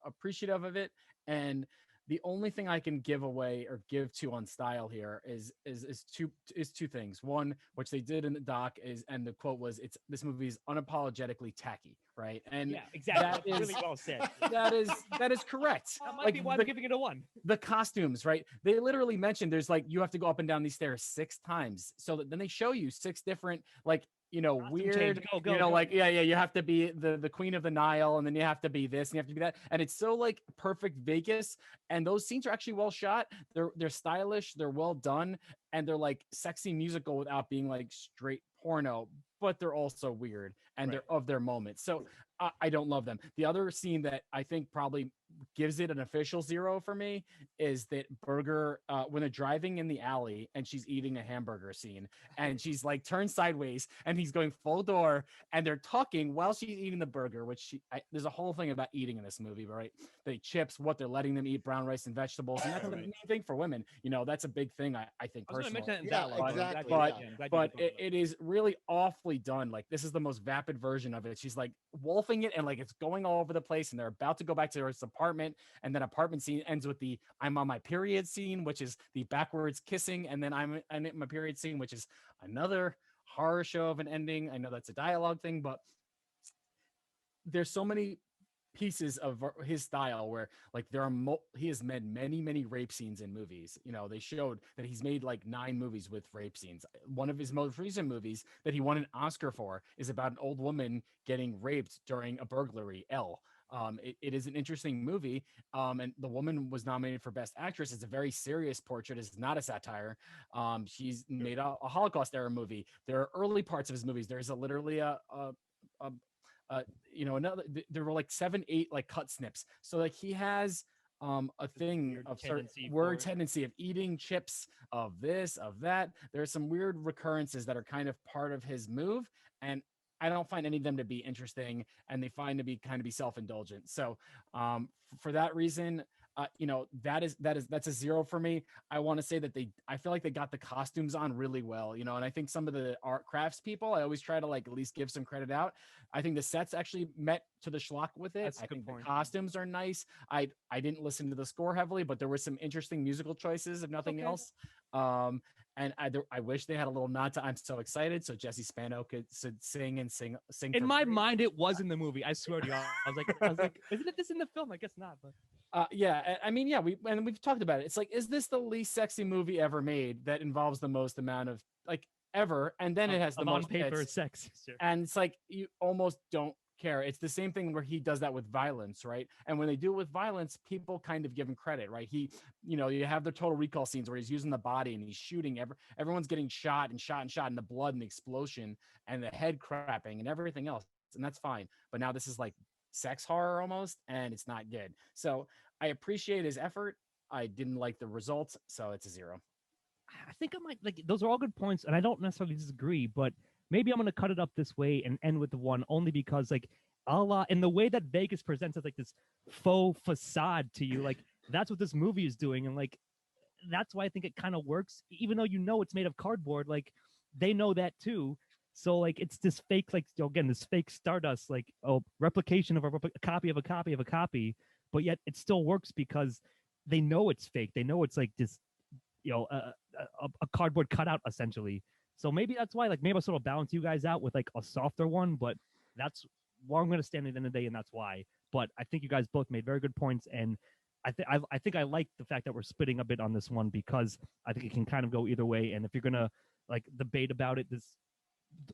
Speaker 1: appreciative of it. And the only thing I can give away or give to on style here is two things. One, which they did in the doc, and the quote was, this movie is unapologetically tacky, right? And
Speaker 3: yeah, exactly.
Speaker 1: That is
Speaker 3: really well said.
Speaker 1: That is correct.
Speaker 3: That might be why I'm giving it a 1.
Speaker 1: The costumes, right? They literally mentioned there's, like, you have to go up and down these stairs 6 times. So then they show you 6 different, like, weird, like, you have to be the queen of the Nile, and then you have to be this, and you have to be that, and it's so, like, perfect Vegas. And those scenes are actually well shot. They're stylish, they're well done, and they're, like, sexy musical without being, like, straight porno, but they're also weird, and they're of their moment. So I don't love them. The other scene that I think probably gives it an official 0 for me is that burger, when they're driving in the alley and she's eating a hamburger scene, and she's, like, turned sideways and he's going full door, and they're talking while she's eating the burger, which there's a whole thing about eating in this movie, right? They chips, what they're letting them eat, brown rice and vegetables. And that's the main thing for women. That's a big thing, I think, personally. But it is really awfully done. Like, this is the most vapid version of it. She's, like, wolfing it, and, like, it's going all over the place, and they're about to go back to her apartment, and then apartment scene ends with the I'm on my period scene, which is the backwards kissing, and then I'm in my period scene, which is another horror show of an ending. I know that's a dialogue thing, but there's so many pieces of his style where, like, he has made many rape scenes in movies. They showed that he's made, like, 9 movies with rape scenes. One of his most recent movies that he won an Oscar for is about an old woman getting raped during a burglary. It is an interesting movie, and the woman was nominated for Best Actress. It's a very serious portrait. It's not a satire. She's made a Holocaust era movie. There are early parts of his movies. There's literally another. There were, like, 7, 8, like, cut snips. So, like, he has a thing of tendency of eating chips, of this, of that. There are some weird recurrences that are kind of part of his move, and I don't find any of them to be interesting, and they find to be kind of self-indulgent. So for that reason, That's a 0 for me. I want to say that I feel like they got the costumes on really well, and I think some of the art crafts people, I always try to like at least give some credit out. I think the sets actually met to the schlock with it. I think the costumes are nice. I didn't listen to the score heavily, but there were some interesting musical choices, if nothing else. And I wish they had a little nod to "I'm so excited" so Jesse Spano could sing.
Speaker 3: In my mind, it was in the movie. I swear to you, I was like, isn't it this in the film? I guess not, but.
Speaker 1: We've talked about it. It's like, is this the least sexy movie ever made that involves the most amount of like ever? And then it has the most
Speaker 3: paper sex, sure.
Speaker 1: And it's like you almost don't care. It's the same thing where he does that with violence, right? And when they do it with violence, people kind of give him credit, right? You have the Total Recall scenes where he's using the body and he's shooting. Everyone's getting shot, and the blood and the explosion and the head crapping and everything else, and that's fine. But now this is like sex horror almost, and it's not good. So I appreciate his effort. I didn't like the results, so it's a 0.
Speaker 3: I think I might like those are all good points, and I don't necessarily disagree, but maybe I'm gonna cut it up this way and end with the 1 only because like in the way that Vegas presents it like this faux facade to you, like that's what this movie is doing, and like that's why I think it kind of works, even though it's made of cardboard. Like they know that too. So like it's this fake, like again, this fake Stardust, like replication of a copy of a copy of a copy, but yet it still works because they know it's fake. They know it's like this, a cardboard cutout essentially. So maybe that's why, like maybe I'll sort of balance you guys out with like a softer one, but that's where I'm going to stand at the end of the day, and that's why. But I think you guys both made very good points, and I think I like the fact that we're splitting a bit on this one because I think it can kind of go either way. And if you're gonna like debate about it, this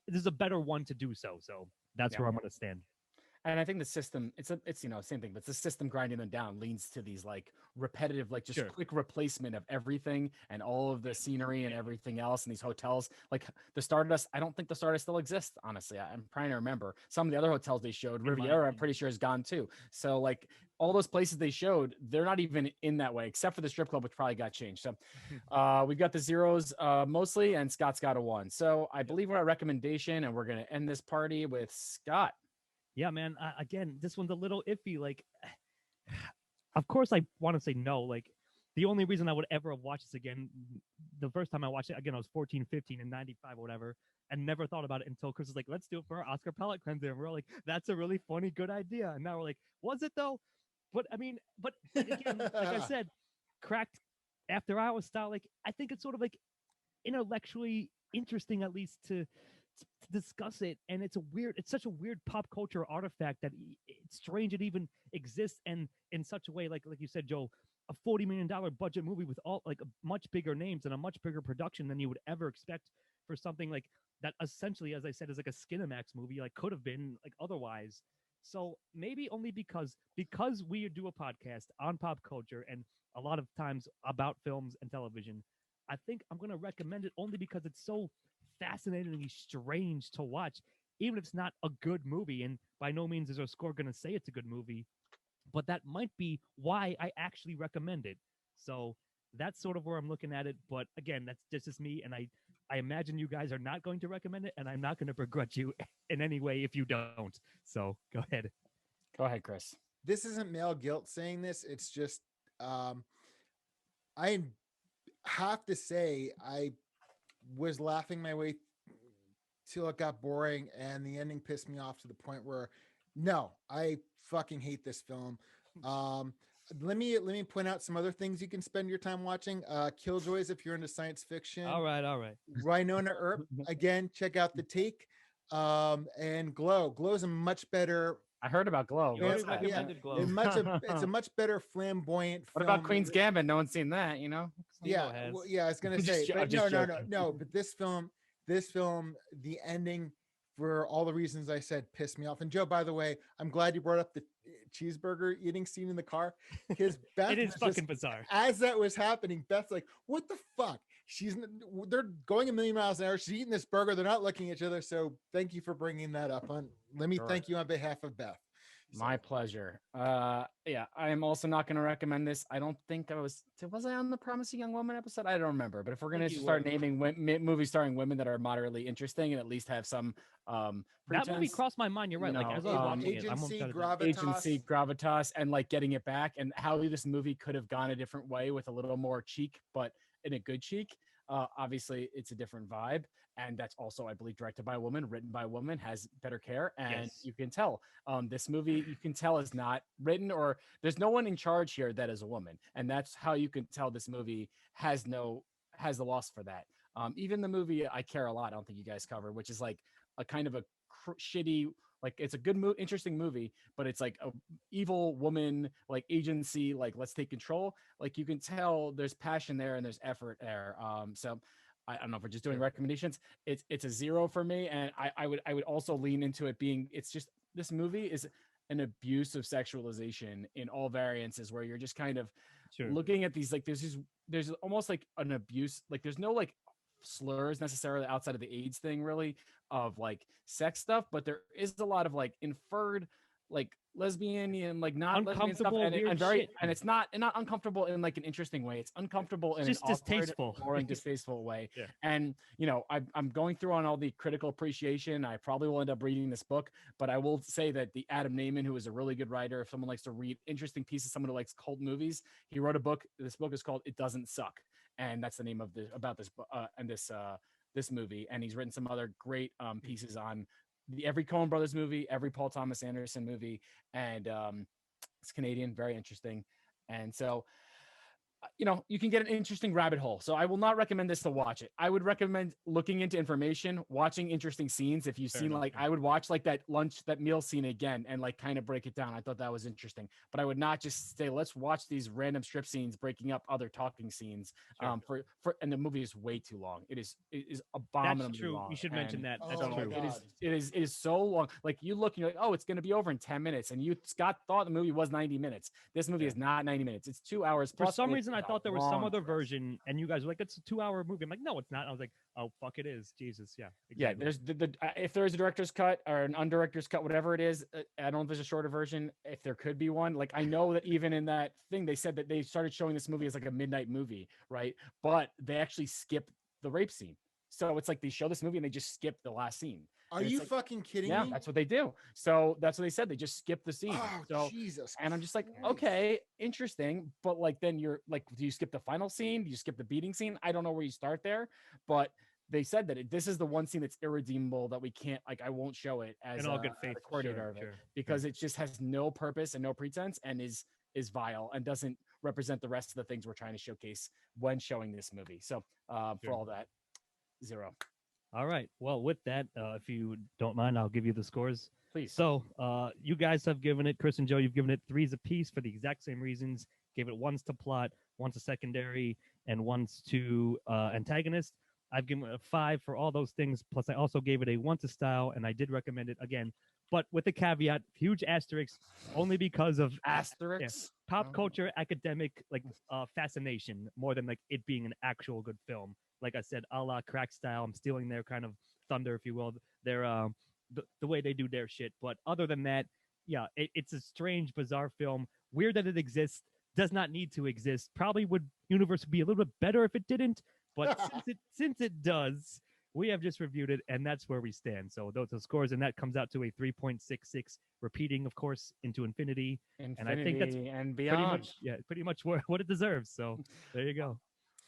Speaker 3: is a better one to do so. So that's where I'm going to stand.
Speaker 1: And I think the system, it's same thing, but the system grinding them down leads to these like repetitive, like just quick replacement of everything and all of the scenery and everything else. And these hotels, like the Stardust, I don't think the Stardust still exists. Honestly, I'm trying to remember some of the other hotels they showed. Riviera, I'm pretty sure is gone too. So like all those places they showed, they're not even in that way, except for the strip club, which probably got changed. So we've got the 0s mostly, and Scott's got a 1. So I believe we're at recommendation, and we're going to end this party with Scott.
Speaker 3: Yeah, man. Again, this one's a little iffy. Like, of course, I want to say no. Like, the only reason I would ever have watched this again, the first time I watched it, again, I was 14, 15, and 95 or whatever, and never thought about it until Chris was like, let's do it for our Oscar palate cleanser. And we're like, that's a really funny, good idea. And now we're like, was it though? But again, like I said, cracked after hours style. Like, I think it's sort of like intellectually interesting, at least to discuss it, and it's such a weird pop culture artifact that it's strange it even exists, and in such a way, like you said, Joe, a $40 million budget movie with all like much bigger names and a much bigger production than you would ever expect for something like that. Essentially, as I said, is like a Skinamax movie, like could have been like otherwise. So maybe only because we do a podcast on pop culture and a lot of times about films and television, I think I'm going to recommend it only because it's so fascinatingly strange to watch, even if it's not a good movie. And by no means is our score going to say it's a good movie, but that might be why I actually recommend it. So that's sort of where I'm looking at it. But again, that's just me, and I imagine you guys are not going to recommend it, and I'm not going to begrudge you in any way if you don't. So go ahead.
Speaker 1: Go ahead, Chris.
Speaker 4: This isn't male guilt saying this. It's just I have to say I was laughing my way till it got boring, and the ending pissed me off to the point where no, I fucking hate this film. Let me point out some other things you can spend your time watching. Killjoys if you're into science fiction.
Speaker 3: All right.
Speaker 4: Rhinona Earp, again, check out The Take. And Glow. Glow's a much better.
Speaker 1: I heard about Glow.
Speaker 3: Glow.
Speaker 4: It's a much better flamboyant
Speaker 1: What
Speaker 4: film.
Speaker 1: about Queen's Gambit? No one's seen that,
Speaker 4: Yeah, I was gonna say, but no. But this film, the ending, for all the reasons I said, pissed me off. And Joe, by the way, I'm glad you brought up the cheeseburger eating scene in the car, because Beth
Speaker 3: it is fucking bizarre.
Speaker 4: As that was happening, Beth's like, "What the fuck?" They're going a million miles an hour. She's eating this burger. They're not looking at each other. So thank you for bringing that up. Let me thank you on behalf of Beth.
Speaker 1: My pleasure. Yeah, I am also not going to recommend this. I don't think was I on the Promising Young Woman episode? I don't remember. But if we're going to start naming movies starring women that are moderately interesting and at least have some
Speaker 3: that movie crossed my mind. You're right. Like as I was watching
Speaker 4: Agency,
Speaker 1: Gravitas, and like getting it back, and how this movie could have gone a different way with a little more cheek, but in a good cheek. Obviously, it's a different vibe, and that's also, I believe, directed by a woman, written by a woman, has better care, and you can tell this movie, you can tell, is not written, or there's no one in charge here that is a woman, and that's how you can tell this movie has the loss for that. Even the movie I Care a Lot, I don't think you guys covered, which is like a kind of a shitty, like it's a good interesting movie, but it's like a evil woman, like agency, like let's take control. Like you can tell there's passion there and there's effort there. So I don't know if we're just doing recommendations. It's a 0 for me, and I would also lean into it being, it's just, this movie is an abuse of sexualization in all variances, where you're just kind of looking at these, like there's almost like an abuse, like there's no like slurs necessarily outside of the AIDS thing, really, of like sex stuff, but there is a lot of like inferred, like lesbian and like not lesbian stuff, and very shit. And it's not uncomfortable in like an interesting way. It's uncomfortable in just an distasteful, boring, distasteful way. Yeah. And you know, I'm going through on all the critical appreciation. I probably will end up reading this book, but I will say that the Adam Naiman, who is a really good writer, if someone likes to read interesting pieces, someone who likes cult movies, he wrote a book. This book is called It Doesn't Suck, and that's the name of this movie. And he's written some other great pieces on every Coen Brothers movie, every Paul Thomas Anderson movie, and it's Canadian, very interesting. And so, you know, you can get an interesting rabbit hole. So I will not recommend this to watch it. I would recommend looking into information, watching interesting scenes. If you've seen, like, I would watch like that meal scene again and like kind of break it down. I thought that was interesting, but I would not just say, let's watch these random strip scenes breaking up other talking scenes. And the movie is way too long. It is abominably
Speaker 3: That's true.
Speaker 1: long.
Speaker 3: You should mention that. That's true.
Speaker 1: It is so long. Like you look and you're like, oh, it's going to be over in 10 minutes. And Scott thought the movie was 90 minutes. This movie is not 90 minutes. It's 2 hours.
Speaker 3: For some reason, I thought there was some other version, and you guys were like, "It's a 2-hour movie." I'm like, "No, it's not." I was like, "Oh, fuck, it is." Jesus, yeah, exactly.
Speaker 1: Yeah. There's if there is a director's cut or an undirector's cut, whatever it is, I don't know if there's a shorter version. If there could be one, like I know that even in that thing, they said that they started showing this movie as like a midnight movie, right? But they actually skip the rape scene, so it's like they show this movie and they just skip the last scene.
Speaker 4: Are you fucking kidding me?
Speaker 1: Yeah, that's what they do. So that's what they said. They just skip the scene.
Speaker 4: Oh,
Speaker 1: so,
Speaker 4: Jesus.
Speaker 1: And I'm just like, okay, interesting. But like, then you're like, do you skip the final scene? Do you skip the beating scene? I don't know where you start there. But they said that this is the one scene that's irredeemable, that we can't, like, I won't show it as
Speaker 3: in all good faith,
Speaker 1: the coordinator of it, because it just has no purpose and no pretense, and is vile and doesn't represent the rest of the things we're trying to showcase when showing this movie. So for all that, 0.
Speaker 3: All right. Well, with that, if you don't mind, I'll give you the scores.
Speaker 1: Please.
Speaker 3: So you guys have given it, Chris and Joe, you've given it 3s apiece for the exact same reasons. Gave it 1s to plot, 1s to secondary, and 1s to antagonist. I've given it a 5 for all those things. Plus, I also gave it a 1 to style, and I did recommend it again, but with a caveat, huge asterisks, only because of
Speaker 1: asterisks,
Speaker 3: pop culture, academic, like fascination, more than like it being an actual good film. Like I said, a la Crack style, I'm stealing their kind of thunder, if you will, their the way they do their shit. But other than that, yeah, it's a strange, bizarre film. Weird that it exists. Does not need to exist. Probably universe would be a little bit better if it didn't. But since it does, we have just reviewed it, and that's where we stand. So those are scores, and that comes out to a 3.66, repeating, of course, into infinity. And I think that's
Speaker 1: and beyond.
Speaker 3: Pretty much what it deserves. So there you go.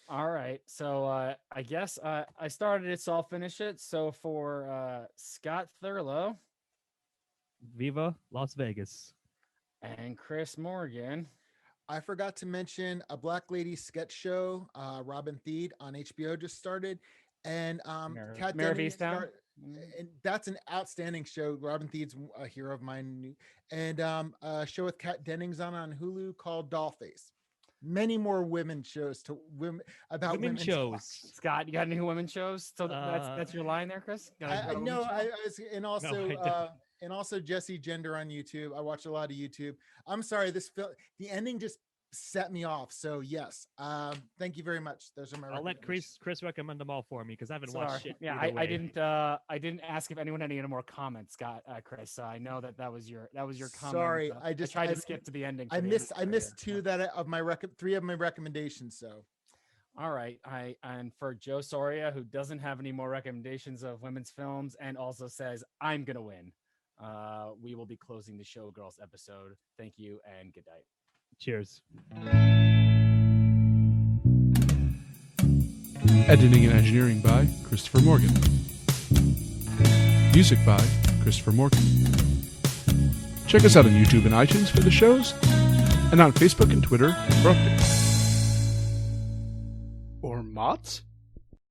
Speaker 1: All right. So I guess I started it, so I'll finish it. So for Scott Thurlow.
Speaker 3: Viva Las Vegas.
Speaker 1: And Chris Morgan.
Speaker 4: I forgot to mention a Black Lady sketch show, Robin Thede on HBO just started. And Kat Dennings and that's an outstanding show. Robin Thede's a hero of mine. And a show with Kat Dennings on Hulu called Dollface. Many more women shows about women
Speaker 3: shows.
Speaker 1: Scott, you got any women shows? So that's your line there, Chris.
Speaker 4: No, and also Jesse Gender on YouTube. I watch a lot of YouTube. I'm sorry, the ending just set me off. So yes, thank you very much. Those are my.
Speaker 3: I'll let Chris recommend them all for me because I haven't watched shit.
Speaker 1: Yeah, I didn't ask if anyone had any more comments, Chris. So I know that was your comment.
Speaker 4: Sorry, I tried
Speaker 1: to skip to the ending.
Speaker 4: I missed 3 of my recommendations. So.
Speaker 1: All right, and for Joe Soria, who doesn't have any more recommendations of women's films and also says I'm gonna win, we will be closing the Showgirls episode. Thank you and good night.
Speaker 3: Cheers.
Speaker 2: Editing and engineering by Christopher Morgan. Music by Christopher Morgan. Check us out on YouTube and iTunes for the shows, and on Facebook and Twitter for updates. Or mods?